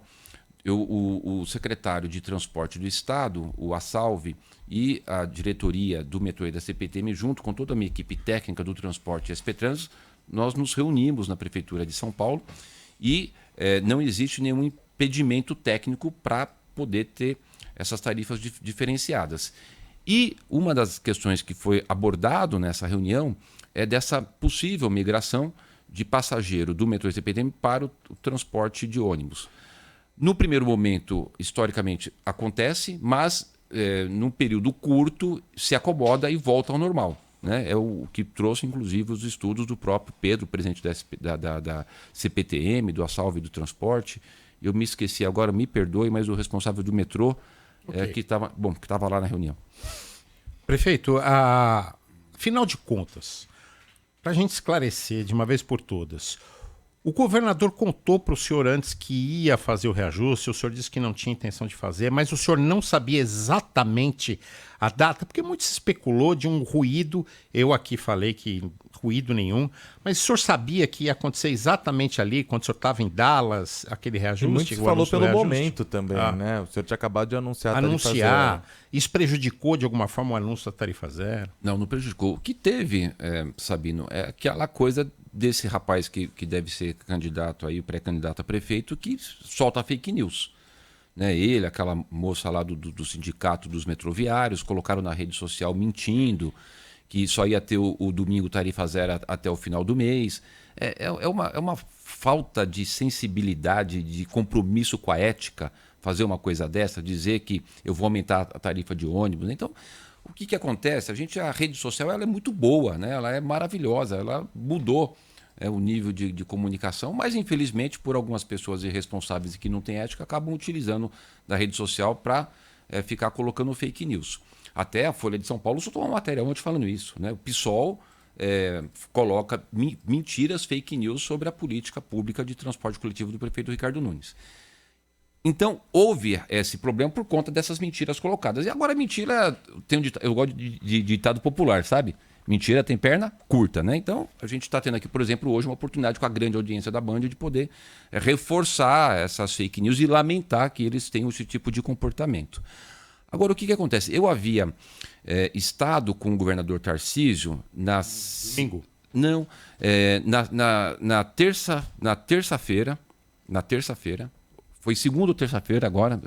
o secretário de transporte do estado, o Assalve, e a diretoria do metrô e da CPTM, junto com toda a minha equipe técnica do transporte SP Trans, nós nos reunimos na prefeitura de São Paulo e não existe nenhum impedimento técnico para poder ter essas tarifas diferenciadas. E uma das questões que foi abordado nessa reunião é dessa possível migração de passageiro do metrô e CPTM para o transporte de ônibus. No primeiro momento, historicamente, acontece, mas num período curto se acomoda e volta ao normal. Né? É o que trouxe, inclusive, os estudos do próprio Pedro, presidente da CPTM, do Assalve do Transporte. Eu me esqueci agora, me perdoe, mas o responsável do metrô, que estava lá na reunião. Prefeito, afinal de contas, para a gente esclarecer de uma vez por todas, o governador contou para o senhor antes que ia fazer o reajuste, o senhor disse que não tinha intenção de fazer, mas o senhor não sabia exatamente a data, porque muito se especulou de um ruído, eu aqui falei que ruído nenhum, mas o senhor sabia que ia acontecer exatamente ali, quando o senhor estava em Dallas, aquele reajuste? E muito se falou pelo momento também, né? O senhor tinha acabado de anunciar a tarifa zero. Isso prejudicou de alguma forma o anúncio da tarifa zero? Não prejudicou. O que teve, Sabino, é aquela coisa desse rapaz que deve ser candidato aí, pré-candidato a prefeito, que solta fake news. Né? Ele, aquela moça lá do sindicato dos metroviários, colocaram na rede social mentindo que só ia ter o domingo tarifa zero até o final do mês. É uma falta de sensibilidade, de compromisso com a ética, fazer uma coisa dessa, dizer que eu vou aumentar a tarifa de ônibus. Então, o que acontece? A rede social ela é muito boa, né? Ela é maravilhosa, ela mudou o nível de comunicação, mas infelizmente por algumas pessoas irresponsáveis e que não têm ética acabam utilizando da rede social para ficar colocando fake news. Até a Folha de São Paulo soltou uma matéria ontem falando isso, né? O PSOL coloca mentiras, fake news sobre a política pública de transporte coletivo do prefeito Ricardo Nunes. Então, houve esse problema por conta dessas mentiras colocadas. E agora a mentira, eu gosto de ditado popular, sabe? Mentira tem perna curta, né? Então, a gente está tendo aqui, por exemplo, hoje uma oportunidade com a grande audiência da Band de poder reforçar essas fake news e lamentar que eles tenham esse tipo de comportamento. Agora, o que acontece? Eu havia estado com o governador Tarcísio Domingo? Não, na terça-feira, foi segunda ou terça-feira agora,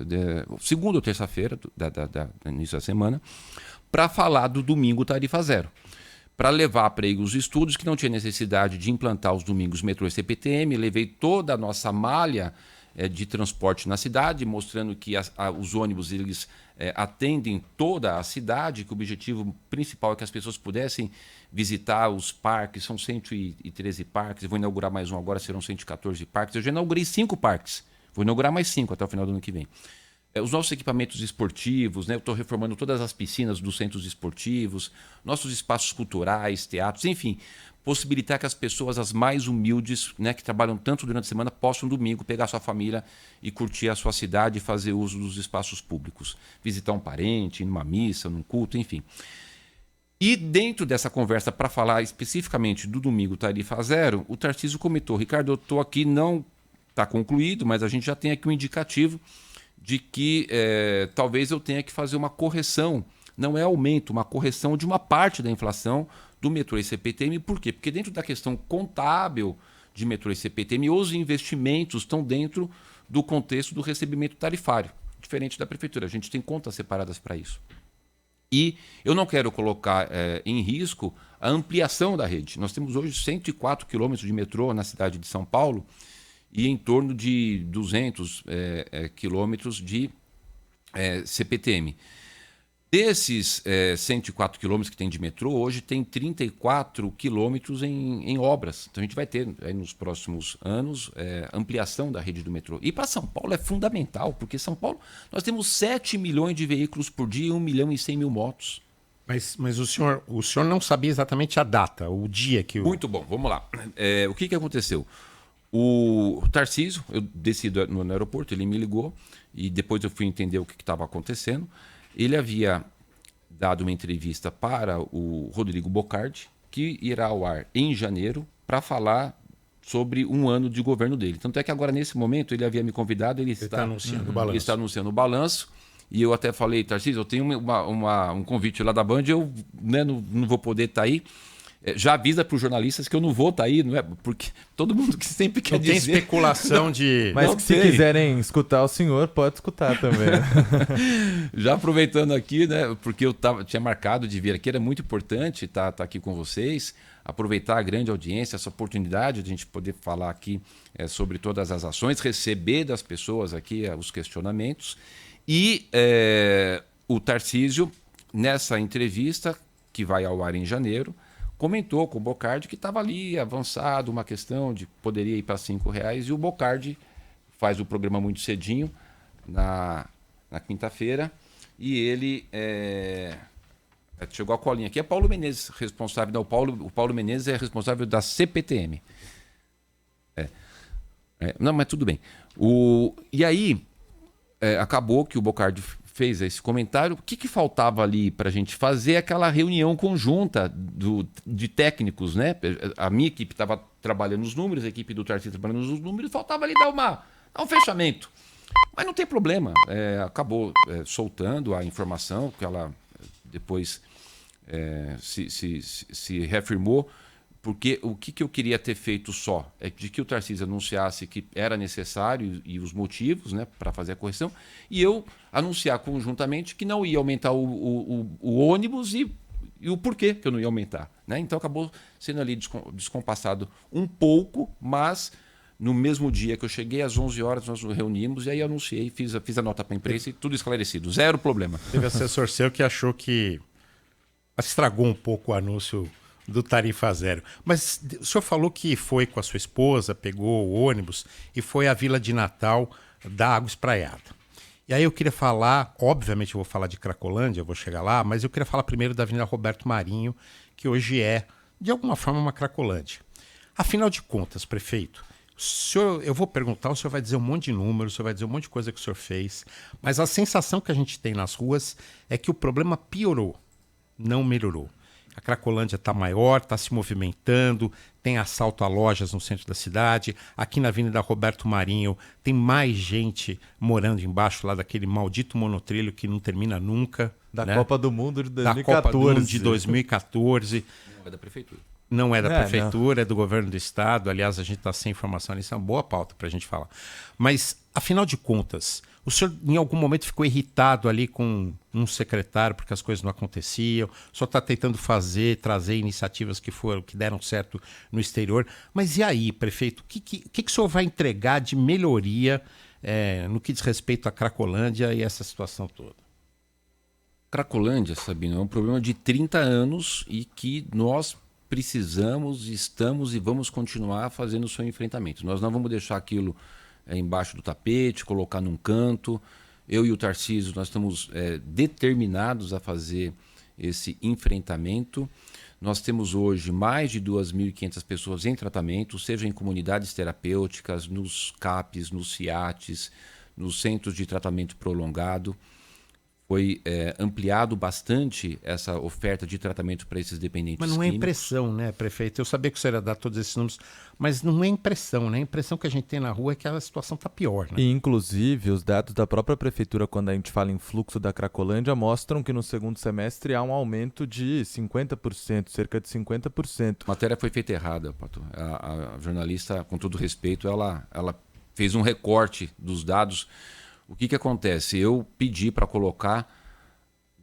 segunda ou terça-feira do início da semana, para falar do domingo tarifa zero. Para levar para aí os estudos que não tinha necessidade de implantar os domingos metrô e CPTM, levei toda a nossa malha de transporte na cidade, mostrando que os ônibus eles atendem toda a cidade, que o objetivo principal é que as pessoas pudessem visitar os parques, são 113 parques, eu vou inaugurar mais um agora, serão 114 parques, eu já inaugurei 5 parques, vou inaugurar mais 5 até o final do ano que vem. Os nossos equipamentos esportivos, né? Eu estou reformando todas as piscinas dos centros esportivos, nossos espaços culturais, teatros, enfim, possibilitar que as pessoas, as mais humildes, né, que trabalham tanto durante a semana, possam domingo pegar sua família e curtir a sua cidade e fazer uso dos espaços públicos, visitar um parente, ir numa missa, num culto, enfim. E dentro dessa conversa, para falar especificamente do domingo tarifa zero, o Tarcísio comentou: Ricardo, eu estou aqui, não está concluído, mas a gente já tem aqui um indicativo de que talvez eu tenha que fazer uma correção, não é aumento, uma correção de uma parte da inflação do metrô e CPTM. Por quê? Porque dentro da questão contábil de metrô e CPTM, os investimentos estão dentro do contexto do recebimento tarifário, diferente da prefeitura. A gente tem contas separadas para isso. E eu não quero colocar em risco a ampliação da rede. Nós temos hoje 104 quilômetros de metrô na cidade de São Paulo, e em torno de 200 quilômetros de CPTM. Desses 104 quilômetros que tem de metrô, hoje tem 34 quilômetros em obras. Então a gente vai ter nos próximos anos ampliação da rede do metrô. E para São Paulo é fundamental, porque São Paulo nós temos 7 milhões de veículos por dia e 1 milhão e 100 mil motos. Mas o senhor não sabia exatamente a data, o dia que... Muito bom, vamos lá. O que aconteceu? O Tarcísio, eu desci no aeroporto, ele me ligou e depois eu fui entender o que estava acontecendo. Ele havia dado uma entrevista para o Rodrigo Bocardi, que irá ao ar em janeiro, para falar sobre um ano de governo dele. Tanto é que agora, nesse momento, ele havia me convidado, ele está anunciando o balanço. Ele está anunciando o balanço. E eu até falei: Tarcísio, eu tenho um convite lá da Band, eu não vou poder estar aí. Já avisa para os jornalistas que eu não vou estar aí, não é? Porque todo mundo que sempre quer dizer... Tem especulação de... Mas que se quiserem escutar o senhor, pode escutar também. Já aproveitando aqui, né? Porque eu tinha marcado de vir aqui, era muito importante estar aqui com vocês, aproveitar a grande audiência, essa oportunidade de a gente poder falar aqui sobre todas as ações, receber das pessoas aqui os questionamentos. E o Tarcísio, nessa entrevista, que vai ao ar em janeiro, comentou com o Bocardi que estava ali avançado uma questão de poderia ir para R$5, e o Bocardi faz o programa muito cedinho na quinta-feira, e ele chegou a colinha aqui, é Paulo Menezes responsável, não, o Paulo Menezes é responsável da CPTM. Não, mas tudo bem. E aí acabou que o Bocardi fez esse comentário. O que faltava ali para a gente fazer aquela reunião conjunta de técnicos, né? A minha equipe estava trabalhando os números, a equipe do Tarcísio trabalhando os números, faltava ali dar um fechamento. Mas não tem problema. Acabou soltando a informação, que ela depois se reafirmou, porque o que eu queria ter feito só é de que o Tarcísio anunciasse que era necessário e os motivos, né, para fazer a correção, e eu anunciar conjuntamente que não ia aumentar o ônibus e o porquê que eu não ia aumentar, né? Então acabou sendo ali descompassado um pouco, mas no mesmo dia que eu cheguei, às 11 horas, nós nos reunimos e aí anunciei, fiz a nota para a imprensa e tudo esclarecido, zero problema. Teve assessor seu que achou que estragou um pouco o anúncio do tarifa zero. Mas o senhor falou que foi com a sua esposa, pegou o ônibus e foi à Vila de Natal da Água Espraiada. E aí eu queria falar, obviamente eu vou falar de Cracolândia, eu vou chegar lá, mas eu queria falar primeiro da Avenida Roberto Marinho, que hoje é, de alguma forma, uma Cracolândia. Afinal de contas, prefeito, eu vou perguntar, o senhor vai dizer um monte de números, o senhor vai dizer um monte de coisa que o senhor fez, mas a sensação que a gente tem nas ruas é que o problema piorou, não melhorou. A Cracolândia está maior, está se movimentando, tem assalto a lojas no centro da cidade. Aqui na Avenida Roberto Marinho tem mais gente morando embaixo lá daquele maldito monotrilho que não termina nunca. Da né? Copa do Mundo de 2014. Da Copa do Mundo de 2014. Não é da prefeitura. Não é da prefeitura, é do governo do estado. Aliás, a gente está sem informação nisso, é uma boa pauta para a gente falar. Mas, afinal de contas, o senhor em algum momento ficou irritado ali com um secretário porque as coisas não aconteciam. O senhor está tentando trazer iniciativas que deram certo no exterior. Mas e aí, prefeito, o que o senhor vai entregar de melhoria no que diz respeito à Cracolândia e essa situação toda? Cracolândia, Sabino, é um problema de 30 anos e que nós precisamos, estamos e vamos continuar fazendo o seu enfrentamento. Nós não vamos deixar aquilo embaixo do tapete, colocar num canto. Eu e o Tarcísio, nós estamos determinados a fazer esse enfrentamento. Nós temos hoje mais de 2.500 pessoas em tratamento, seja em comunidades terapêuticas, nos CAPs, nos CIATs, nos centros de tratamento prolongado. Foi ampliado bastante essa oferta de tratamento para esses dependentes químicos. Mas não é impressão, né, prefeito? Eu sabia que o senhor ia dar todos esses números, mas não é impressão, né? A impressão que a gente tem na rua é que a situação está pior, né? E, inclusive, os dados da própria prefeitura, quando a gente fala em fluxo da Cracolândia, mostram que no segundo semestre há um aumento de 50%, cerca de 50%. A matéria foi feita errada, Pato. A jornalista, com todo respeito, ela fez um recorte dos dados. O que acontece? Eu pedi para colocar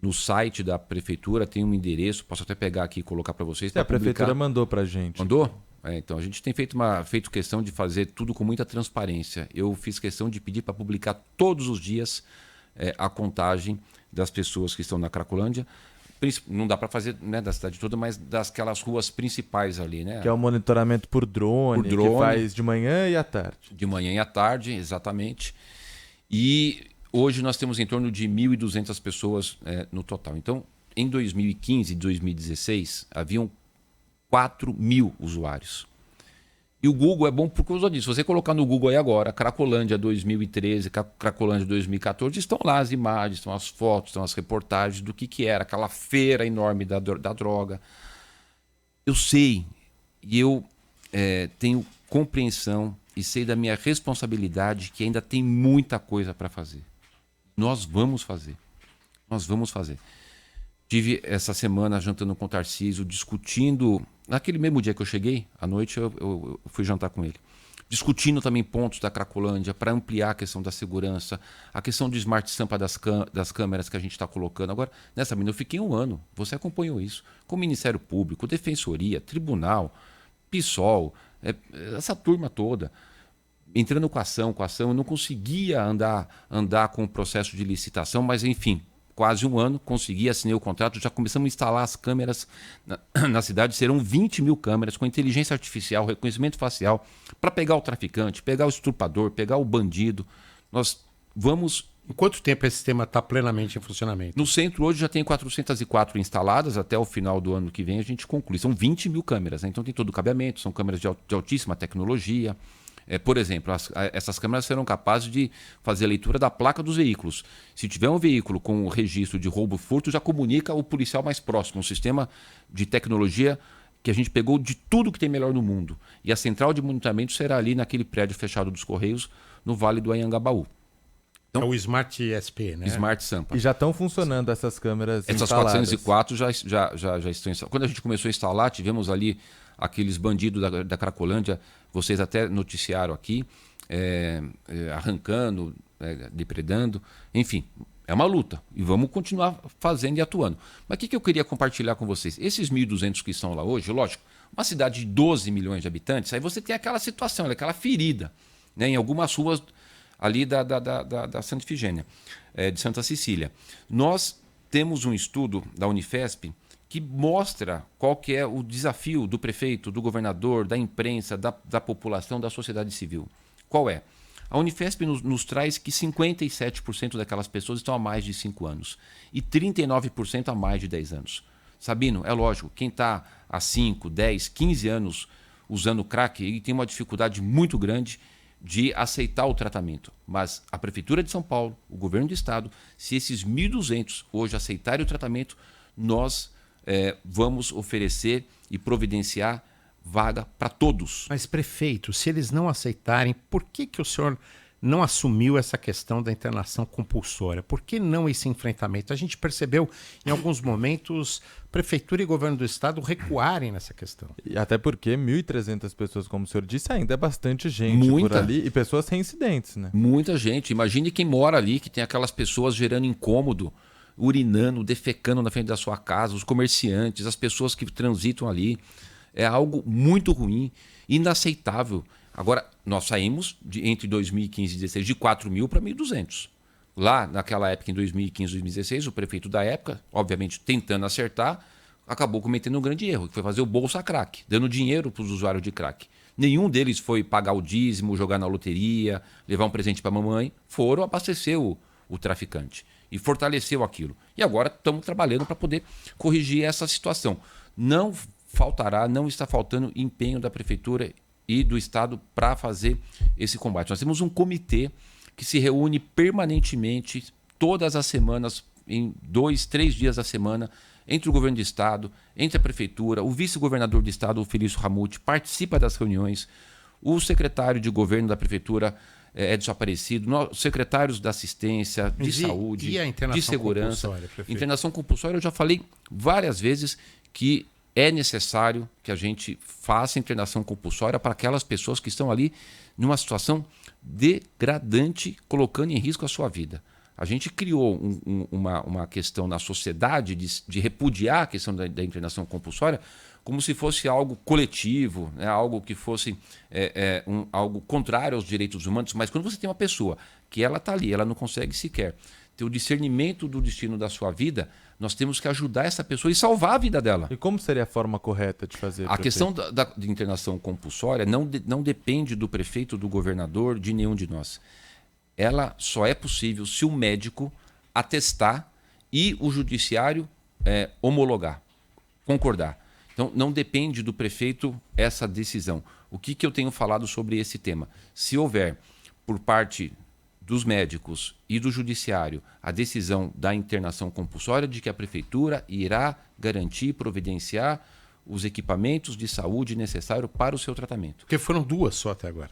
no site da prefeitura, tem um endereço, posso até pegar aqui e colocar para vocês. A prefeitura mandou para a gente. Mandou? Então, a gente tem feito questão de fazer tudo com muita transparência. Eu fiz questão de pedir para publicar todos os dias a contagem das pessoas que estão na Cracolândia. Não dá para fazer, né, da cidade toda, mas daquelas ruas principais ali, né? Que é o monitoramento por drone, que faz de manhã e à tarde. De manhã e à tarde, exatamente. E hoje nós temos em torno de 1.200 pessoas no total. Então, em 2015 e 2016, haviam 4.000 usuários. E o Google é bom por causa disso. Se você colocar no Google aí agora, Cracolândia 2013, Cracolândia 2014, estão lá as imagens, estão as fotos, estão as reportagens do que era aquela feira enorme da droga. Eu sei, e eu tenho compreensão e sei da minha responsabilidade que ainda tem muita coisa para fazer. Nós vamos fazer. Nós vamos fazer. Tive essa semana jantando com o Tarcísio, discutindo. Naquele mesmo dia que eu cheguei, à noite eu fui jantar com ele. Discutindo também pontos da Cracolândia para ampliar a questão da segurança, a questão do Smart Sampa das câmeras que a gente está colocando. Agora, nessa menina, eu fiquei 1 ano, você acompanhou isso, com o Ministério Público, Defensoria, Tribunal, PSOL, essa turma toda, entrando com ação, eu não conseguia andar com o processo de licitação, mas enfim, quase 1 ano, consegui, assinei o contrato, já começamos a instalar as câmeras na cidade, serão 20.000 câmeras com inteligência artificial, reconhecimento facial, para pegar o traficante, pegar o estuprador, pegar o bandido. Nós vamos... Em quanto tempo esse sistema está plenamente em funcionamento? No centro hoje já tem 404 instaladas, até o final do ano que vem a gente conclui. São 20.000 câmeras, né? Então tem todo o cabeamento, são câmeras de altíssima tecnologia. Por exemplo, essas câmeras serão capazes de fazer a leitura da placa dos veículos. Se tiver um veículo com o registro de roubo furto, já comunica o policial mais próximo. Um sistema de tecnologia que a gente pegou de tudo que tem melhor no mundo. E a central de monitoramento será ali naquele prédio fechado dos Correios, no Vale do Anhangabaú. Então, é o Smart SP, né? Smart Sampa. E já estão funcionando essas câmeras Essas instaladas. 404 já estão instaladas. Quando a gente começou a instalar, tivemos ali aqueles bandidos da Cracolândia, vocês até noticiaram aqui, arrancando, depredando, enfim, é uma luta e vamos continuar fazendo e atuando. Mas o que eu queria compartilhar com vocês? Esses 1.200 que estão lá hoje, lógico, uma cidade de 12 milhões de habitantes, aí você tem aquela situação, aquela ferida, né, em algumas ruas ali da Santa Ifigênia, de Santa Cecília. Nós temos um estudo da Unifesp que mostra qual que é o desafio do prefeito, do governador, da imprensa, da população, da sociedade civil. Qual é? A Unifesp nos traz que 57% daquelas pessoas estão há mais de 5 anos e 39% há mais de 10 anos. Sabino, é lógico, quem está há 5, 10, 15 anos usando crack ele tem uma dificuldade muito grande de aceitar o tratamento. Mas a Prefeitura de São Paulo, o Governo do Estado, se esses 1.200 hoje aceitarem o tratamento, nós vamos oferecer e providenciar vaga para todos. Mas, prefeito, se eles não aceitarem, por que o senhor não assumiu essa questão da internação compulsória? Por que não esse enfrentamento? A gente percebeu, em alguns momentos, prefeitura e governo do estado recuarem nessa questão. E até porque 1.300 pessoas, como o senhor disse, ainda é bastante gente por ali e pessoas reincidentes, né? Muita gente. Imagine quem mora ali, que tem aquelas pessoas gerando incômodo, urinando, defecando na frente da sua casa, os comerciantes, as pessoas que transitam ali. É algo muito ruim, inaceitável. Agora, nós saímos entre 2015 e 2016 de 4.000 para 1.200. Lá, naquela época, em 2015 e 2016, o prefeito da época, obviamente tentando acertar, acabou cometendo um grande erro, que foi fazer o bolsa crack, dando dinheiro para os usuários de crack. Nenhum deles foi pagar o dízimo, jogar na loteria, levar um presente para a mamãe. Foram abastecer o traficante e fortaleceu aquilo. E agora estamos trabalhando para poder corrigir essa situação. Não está faltando empenho da prefeitura e do estado para fazer esse combate. Nós temos um comitê que se reúne permanentemente, todas as semanas, em 2, 3 dias da semana, entre o governo do estado, entre a prefeitura, o vice-governador do estado, o Felício Ramute, participa das reuniões, o secretário de governo da prefeitura, Edson Aparecido, os secretários da assistência, de saúde, e a internação de segurança. compulsória, internação compulsória, eu já falei várias vezes que é necessário que a gente faça internação compulsória para aquelas pessoas que estão ali numa situação degradante, colocando em risco a sua vida. A gente criou uma questão na sociedade de repudiar a questão da internação compulsória como se fosse algo coletivo, né? Algo que fosse algo contrário aos direitos humanos. Mas quando você tem uma pessoa que ela está ali, ela não consegue sequer ter o discernimento do destino da sua vida, nós temos que ajudar essa pessoa e salvar a vida dela. E como seria a forma correta de fazer? A questão de internação compulsória não depende do prefeito, do governador, de nenhum de nós. Ela só é possível se o médico atestar e o judiciário homologar, concordar. Então, não depende do prefeito essa decisão. O que eu tenho falado sobre esse tema? Se houver, por parte dos médicos e do judiciário, a decisão da internação compulsória, de que a prefeitura irá garantir, providenciar os equipamentos de saúde necessários para o seu tratamento. Porque foram 2 só até agora.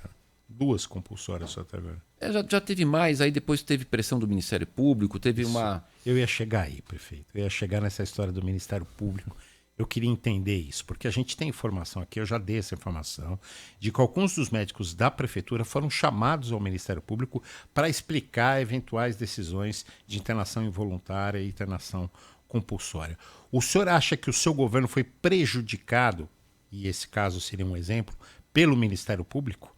2 compulsórias só até agora. Já teve mais, aí depois teve pressão do Ministério Público, teve uma... Eu ia chegar aí, prefeito. Eu ia chegar nessa história do Ministério Público. Eu queria entender isso, porque a gente tem informação aqui, eu já dei essa informação, de que alguns dos médicos da prefeitura foram chamados ao Ministério Público para explicar eventuais decisões de internação involuntária e internação compulsória. O senhor acha que o seu governo foi prejudicado, e esse caso seria um exemplo, pelo Ministério Público?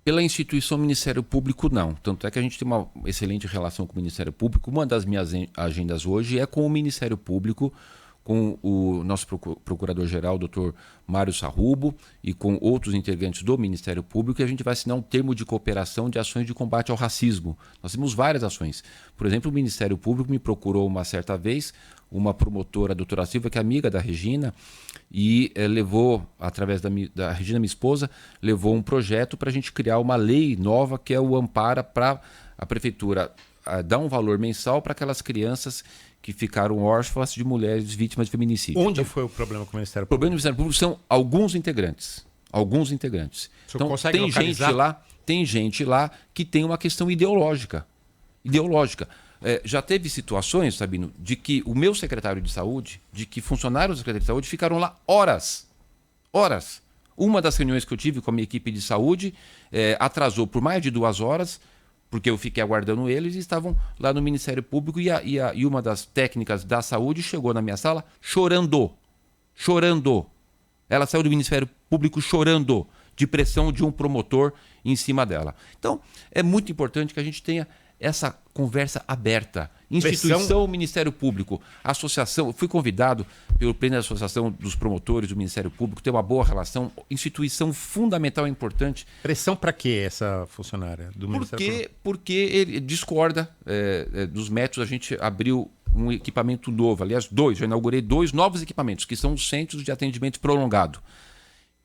Pela instituição Ministério Público, não. Tanto é que a gente tem uma excelente relação com o Ministério Público. Uma das minhas agendas hoje é com o Ministério Público, com o nosso procurador-geral, Dr. Mário Sarrubo, e com outros integrantes do Ministério Público, e a gente vai assinar um termo de cooperação de ações de combate ao racismo. Nós temos várias ações. Por exemplo, o Ministério Público me procurou uma certa vez, uma promotora, a doutora Silva, que é amiga da Regina, e levou, através da Regina, minha esposa, levou um projeto para a gente criar uma lei nova, que é o Ampara, para a prefeitura dar um valor mensal para aquelas crianças que ficaram órfãs de mulheres vítimas de feminicídio. Onde foi o problema com o Ministério O problema do Público? Ministério Público são alguns integrantes. Alguns integrantes. Então, tem gente lá que tem uma questão ideológica. Já teve situações, Sabino, de que o meu secretário de saúde, de que funcionários da Secretaria de Saúde ficaram lá horas. Horas. Uma das reuniões que eu tive com a minha equipe de saúde atrasou por mais de 2 horas, porque eu fiquei aguardando eles e estavam lá no Ministério Público e uma das técnicas da saúde chegou na minha sala chorando. Chorando. Ela saiu do Ministério Público chorando de pressão de um promotor em cima dela. Então, é muito importante que a gente tenha essa conversa aberta. Instituição, Ministério Público, associação. Eu fui convidado pelo presidente da Associação dos Promotores do Ministério Público, ter uma boa relação. Instituição fundamental e importante. Pressão para quê essa funcionária do Ministério Público? Porque ele discorda dos métodos. A gente abriu um equipamento novo, aliás, 2. Já inaugurei 2 novos equipamentos, que são os centros de atendimento prolongado.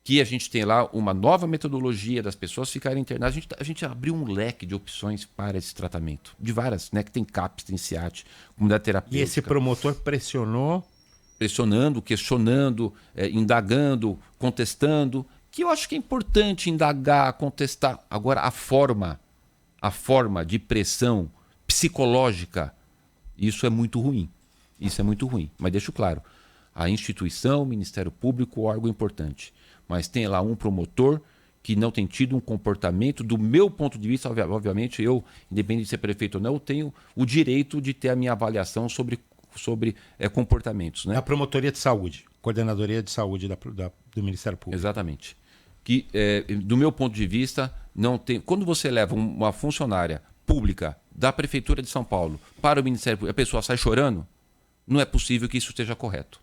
Que a gente tem lá uma nova metodologia das pessoas ficarem internadas. A gente abriu um leque de opções para esse tratamento. De várias, né? Que tem CAPS, tem CIAT, comunidade terapêutica. E esse promotor pressionou pressionando, questionando, indagando, contestando, que eu acho que é importante indagar, contestar. Agora, a forma de pressão psicológica, isso é muito ruim. Isso é muito ruim. Mas deixo claro, a instituição, o Ministério Público, órgão importante. Mas tem lá um promotor que não tem tido um comportamento, do meu ponto de vista, obviamente, eu, independente de ser prefeito ou não, eu tenho o direito de ter a minha avaliação sobre comportamentos. Né? A Promotoria de Saúde, Coordenadoria de Saúde do Ministério Público. Exatamente. Que, do meu ponto de vista, não tem. Quando você leva uma funcionária pública da Prefeitura de São Paulo para o Ministério Público, a pessoa sai chorando, não é possível que isso esteja correto.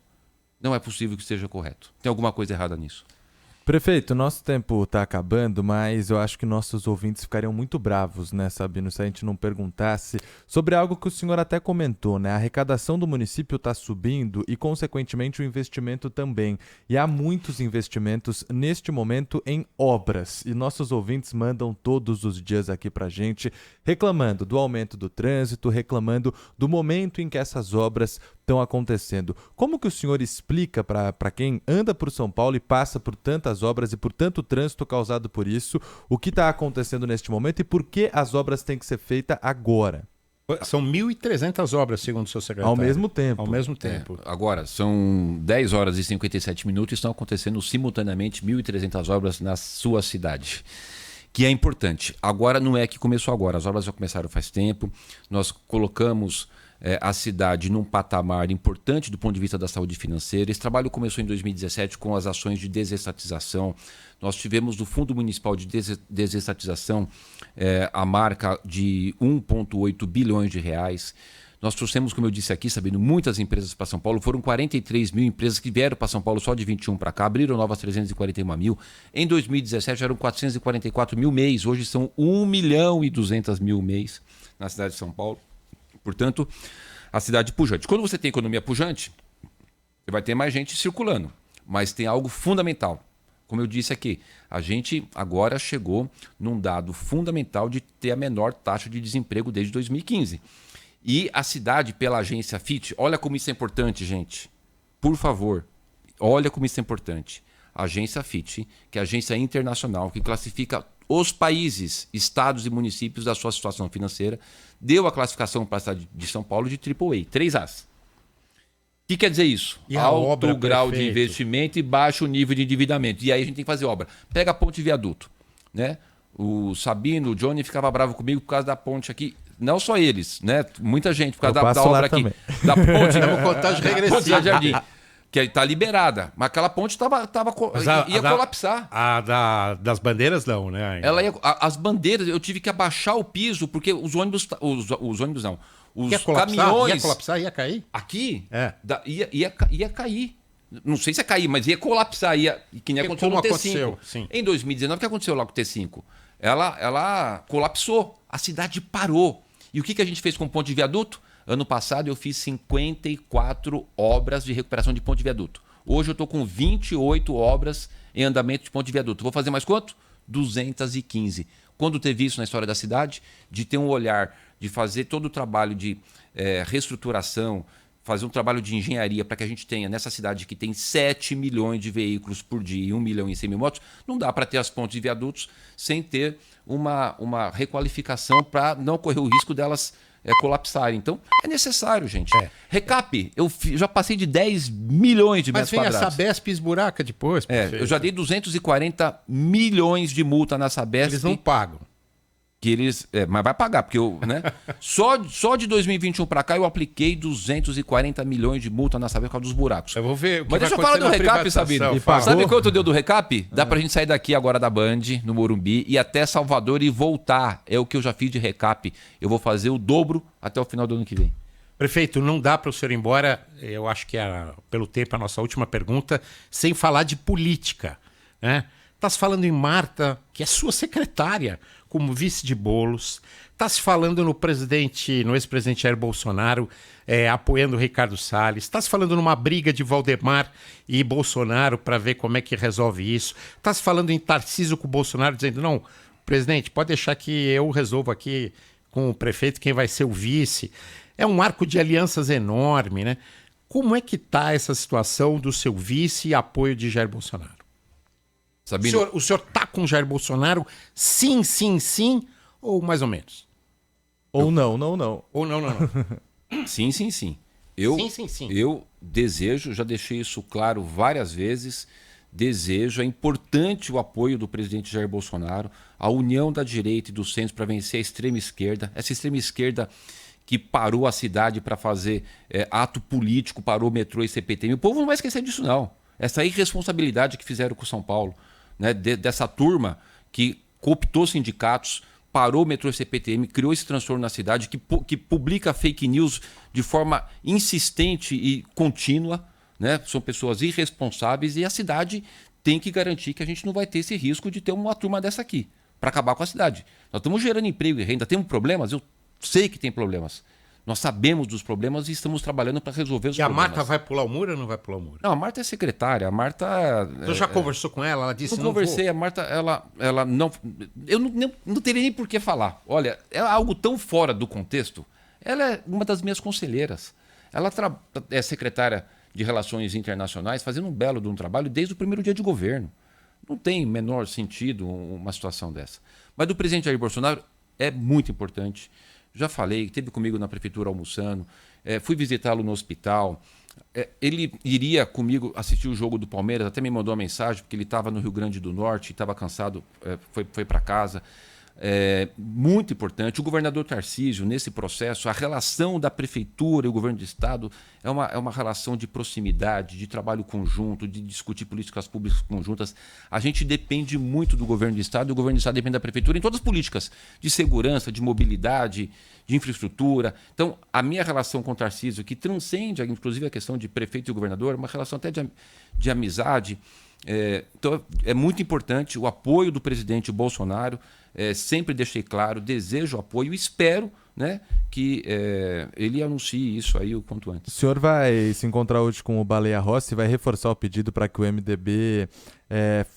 Não é possível que esteja correto. Tem alguma coisa errada nisso. Prefeito, nosso tempo está acabando, mas eu acho que nossos ouvintes ficariam muito bravos, né, Sabino, se a gente não perguntasse sobre algo que o senhor até comentou, né? A arrecadação do município está subindo e, consequentemente, o investimento também. E há muitos investimentos neste momento em obras. E nossos ouvintes mandam todos os dias aqui para a gente reclamando do aumento do trânsito, reclamando do momento em que essas obras estão acontecendo. Como que o senhor explica para quem anda por São Paulo e passa por tantas obras e por tanto trânsito causado por isso, o que está acontecendo neste momento e por que as obras têm que ser feitas agora? São 1.300 obras, segundo o seu secretário. Ao mesmo tempo. Ao mesmo tempo. Agora, são 10 horas e 57 minutos e estão acontecendo simultaneamente 1.300 obras na sua cidade. Que é importante. Agora não é que começou agora, as obras já começaram faz tempo. Nós colocamos a cidade num patamar importante do ponto de vista da saúde financeira. Esse trabalho começou em 2017 com as ações de desestatização. Nós tivemos do Fundo Municipal de Desestatização a marca de 1,8 bilhões de reais. Nós trouxemos, como eu disse aqui, sabendo, muitas empresas para São Paulo. Foram 43 mil empresas que vieram para São Paulo só de 21 para cá, abriram novas 341 mil. Em 2017 eram 444 mil mês, hoje são 1 milhão e 200 mil mês na cidade de São Paulo. Portanto, a cidade pujante. Quando você tem economia pujante, você vai ter mais gente circulando. Mas tem algo fundamental. Como eu disse aqui, a gente agora chegou num dado fundamental de ter a menor taxa de desemprego desde 2015. E a cidade, pela agência FIT, olha como isso é importante, gente. Por favor, olha como isso é importante. A agência FIT, que é a agência internacional que classifica os países, estados e municípios da sua situação financeira, deu a classificação para a cidade de São Paulo de AAA, 3As. O que quer dizer isso? E a alto obra, grau prefeito? de investimento e baixo nível de endividamento. E aí a gente tem que fazer obra. Pega a ponte viaduto. Né? O Sabino, o Johnny ficava bravo comigo por causa da ponte aqui. Não só eles, né? Muita gente, por causa da obra aqui. Também. Da ponte. Estamos contagem regressiva. Jardim, que está liberada. Mas aquela ponte ia colapsar. Das bandeiras não, né? As bandeiras, eu tive que abaixar o piso, porque os ônibus não. Os Ia colapsar? caminhões. Ia colapsar? Ia cair? Aqui É. ia cair. Não sei se ia cair, mas ia colapsar. Que nem aconteceu Como no T5. aconteceu, sim. Em 2019, o que aconteceu lá com o T5? Ela colapsou. A cidade parou. E o que a gente fez com o ponte de viaduto? Ano passado eu fiz 54 obras de recuperação de ponte de viaduto. Hoje eu estou com 28 obras em andamento de ponte de viaduto. Vou fazer mais quanto? 215. Quando teve isso na história da cidade? De ter um olhar, de fazer todo o trabalho de reestruturação, fazer um trabalho de engenharia para que a gente tenha, nessa cidade que tem 7 milhões de veículos por dia e 1 milhão e 100 mil motos, não dá para ter as pontes de viadutos sem ter uma requalificação para não correr o risco delas colapsarem. Então, é necessário, gente. Recap, eu já passei de 10 milhões de metros quadrados. Mas vem a Sabesp esburaca depois. Eu já dei 240 milhões de multa na Sabesp. Eles não pagam. Mas vai pagar, porque só de 2021 para cá eu apliquei 240 milhões de multa na Sabesp por causa dos buracos. Eu vou ver o que Mas vai deixa eu falar do acontecer na recap, Sabino. privatização. Sabe quanto deu do recap? Dá pra gente sair daqui agora da Band, no Morumbi, e até Salvador e voltar. É o que eu já fiz de recap. Eu vou fazer o dobro até o final do ano que vem. Prefeito, não dá para o senhor ir embora, eu acho que era, pelo tempo, a nossa última pergunta, sem falar de política. Né? Está se falando em Marta, que é sua secretária, como vice de Boulos. Está se falando no ex-presidente Jair Bolsonaro, apoiando o Ricardo Salles. Está se falando numa briga de Valdemar e Bolsonaro para ver como é que resolve isso. Está se falando em Tarcísio com o Bolsonaro, dizendo, não, presidente, pode deixar que eu resolvo aqui com o prefeito quem vai ser o vice. É um arco de alianças enorme, né? Como é que está essa situação do seu vice e apoio de Jair Bolsonaro? Sabino, O senhor está com Jair Bolsonaro? Sim, ou mais ou menos? Ou não. Ou não? sim. Sim. Eu desejo, já deixei isso claro várias vezes, é importante o apoio do presidente Jair Bolsonaro, a união da direita e do centro para vencer a extrema esquerda, essa extrema esquerda que parou a cidade para fazer ato político, parou metrô e CPTM. O povo não vai esquecer disso, não. Essa irresponsabilidade que fizeram com São Paulo, né? Dessa turma que cooptou sindicatos, parou o metrô e CPTM, criou esse transtorno na cidade, que publica fake news de forma insistente e contínua, né? São pessoas irresponsáveis e a cidade tem que garantir que a gente não vai ter esse risco de ter uma turma dessa aqui, para acabar com a cidade. Nós estamos gerando emprego e renda, temos problemas? Eu sei que tem problemas. Nós sabemos dos problemas e estamos trabalhando para resolver os problemas. E a Marta vai pular o muro ou não vai pular o muro? Não, a Marta é secretária. A Marta... Você já conversou com ela? Ela disse não conversei. Vou. A Marta, ela não... Eu não teria nem por que falar. Olha, é algo tão fora do contexto. Ela é uma das minhas conselheiras. Ela é secretária de Relações Internacionais, fazendo um belo de um trabalho desde o primeiro dia de governo. Não tem menor sentido uma situação dessa. Mas do presidente Jair Bolsonaro é muito importante. Já falei, esteve comigo na prefeitura almoçando, fui visitá-lo no hospital. Ele iria comigo assistir o jogo do Palmeiras, até me mandou uma mensagem, porque ele estava no Rio Grande do Norte, estava cansado, foi para casa. Muito importante. O governador Tarcísio, nesse processo, a relação da prefeitura e o governo do estado é uma relação de proximidade, de trabalho conjunto, de discutir políticas públicas conjuntas. A gente depende muito do governo do estado e o governo do estado depende da prefeitura em todas as políticas de segurança, de mobilidade, de infraestrutura. Então, a minha relação com o Tarcísio, que transcende inclusive a questão de prefeito e governador, é uma relação até de amizade. Então, é muito importante o apoio do presidente Bolsonaro. Sempre deixei claro, desejo apoio e espero, né, que ele anuncie isso aí o quanto antes. O senhor vai se encontrar hoje com o Baleia Rossi e vai reforçar o pedido para que o MDB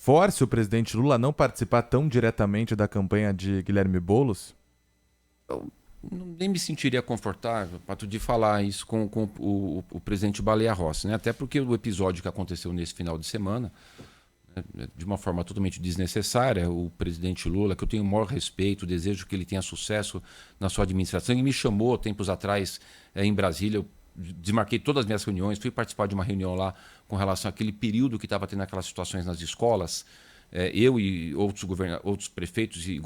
force o presidente Lula a não participar tão diretamente da campanha de Guilherme Boulos? Eu nem me sentiria confortável, Pato, de falar isso com o presidente Baleia Rossi, né? Até porque o episódio que aconteceu nesse final de semana, de uma forma totalmente desnecessária, o presidente Lula, que eu tenho o maior respeito, desejo que ele tenha sucesso na sua administração, e me chamou tempos atrás em Brasília, eu desmarquei todas as minhas reuniões, fui participar de uma reunião lá com relação àquele período que estava tendo aquelas situações nas escolas, eu e outros prefeitos e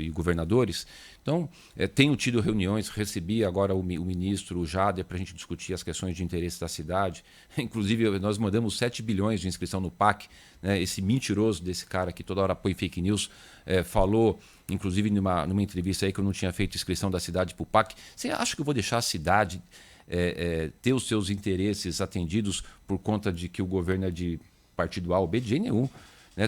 governadores. Então, tenho tido reuniões, recebi agora o ministro Jader para a gente discutir as questões de interesse da cidade. Inclusive, nós mandamos 7 bilhões de inscrição no PAC, né? Esse mentiroso desse cara que toda hora põe fake news, falou, inclusive numa entrevista aí, que eu não tinha feito inscrição da cidade para o PAC. Você acha que eu vou deixar a cidade ter os seus interesses atendidos por conta de que o governo é de partido A ou B? De jeito nenhum.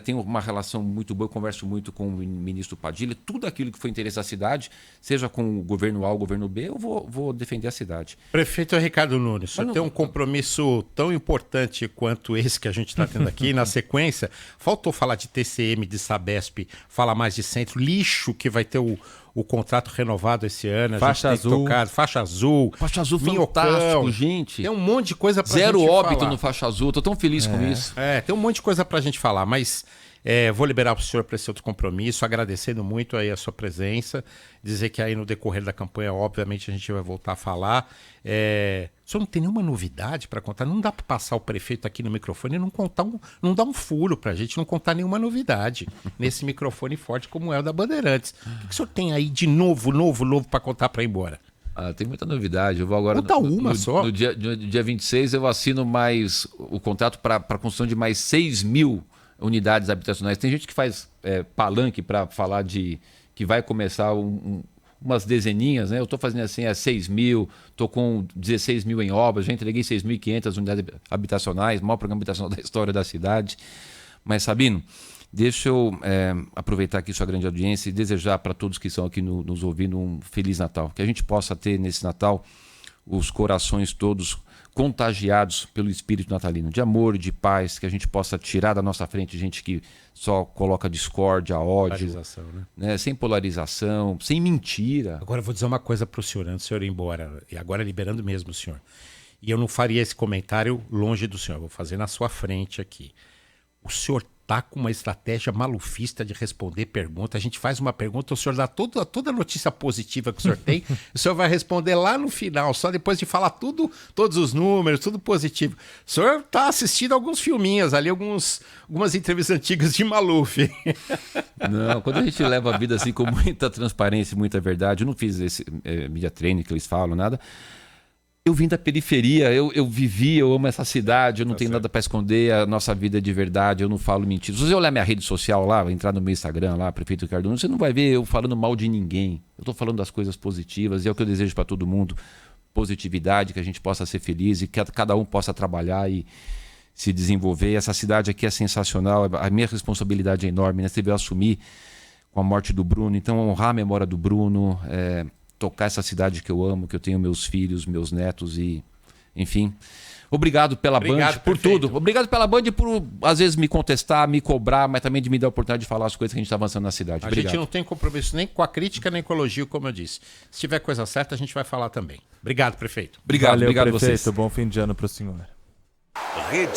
Tenho uma relação muito boa, eu converso muito com o ministro Padilha. Tudo aquilo que foi interesse da cidade, seja com o governo A ou o governo B, eu vou defender a cidade. Prefeito Ricardo Nunes, o senhor tem um compromisso tão importante quanto esse que a gente está tendo aqui. Na sequência, faltou falar de TCM, de Sabesp, falar mais de centro, lixo, que vai ter o contrato renovado esse ano. Faixa azul. Faixa azul fantástico, gente. Tem um monte de coisa pra gente falar. Zero óbito no faixa azul, tô tão feliz com isso. Tem um monte de coisa pra gente falar, mas vou liberar o senhor para esse outro compromisso, agradecendo muito aí a sua presença, dizer que aí no decorrer da campanha, obviamente, a gente vai voltar a falar. O senhor não tem nenhuma novidade para contar? Não dá para passar o prefeito aqui no microfone e não dar um furo para a gente, não contar nenhuma novidade nesse microfone forte como é o da Bandeirantes. O que o senhor tem aí de novo para contar para ir embora? Tem muita novidade. Eu vou agora. Conta uma só. No dia 26 eu assino mais o contrato para a construção de mais 6.000 unidades habitacionais. Tem gente que faz palanque para falar de que vai começar umas dezeninhas, né? Eu estou fazendo assim 6.000, estou com 16.000 em obras, já entreguei 6.500 unidades habitacionais, maior programa habitacional da história da cidade. Mas, Sabino, deixa eu aproveitar aqui sua grande audiência e desejar para todos que estão aqui nos ouvindo um Feliz Natal. Que a gente possa ter nesse Natal os corações todos contagiados pelo espírito natalino, de amor, de paz, que a gente possa tirar da nossa frente gente que só coloca discórdia, ódio, polarização, né? Sem polarização, sem mentira. Agora eu vou dizer uma coisa para o senhor, antes do senhor ir embora, e agora liberando mesmo o senhor. e eu não faria esse comentário longe do senhor, vou fazer na sua frente aqui. O senhor tá com uma estratégia malufista de responder pergunta. A gente faz uma pergunta, o senhor dá toda a notícia positiva que o senhor tem, o senhor vai responder lá no final, só depois de falar todos os números, tudo positivo. O senhor tá assistindo alguns filminhos ali, algumas entrevistas antigas de Maluf. Não, quando a gente leva a vida assim com muita transparência e muita verdade, eu não fiz esse media training que eles falam, nada. Eu vim da periferia, eu vivi, eu amo essa cidade, eu não tenho nada para esconder, a nossa vida é de verdade, eu não falo mentira. Se você olhar minha rede social lá, entrar no meu Instagram lá, Prefeito Ricardo Nunes, você não vai ver eu falando mal de ninguém. Eu estou falando das coisas positivas e é o que eu desejo para todo mundo. Positividade, que a gente possa ser feliz e que cada um possa trabalhar e se desenvolver. Essa cidade aqui é sensacional, a minha responsabilidade é enorme, né? Você veio assumir com a morte do Bruno, então honrar a memória do Bruno, tocar essa cidade que eu amo, que eu tenho meus filhos, meus netos e, enfim. Obrigado pela Band por tudo. Obrigado pela Band por, às vezes, me contestar, me cobrar, mas também de me dar a oportunidade de falar as coisas que a gente está avançando na cidade. A gente não tem compromisso nem com a crítica, nem com o elogio, como eu disse. Se tiver coisa certa, a gente vai falar também. Obrigado, prefeito. Valeu, obrigado prefeito. vocês. Bom fim de ano para o senhor.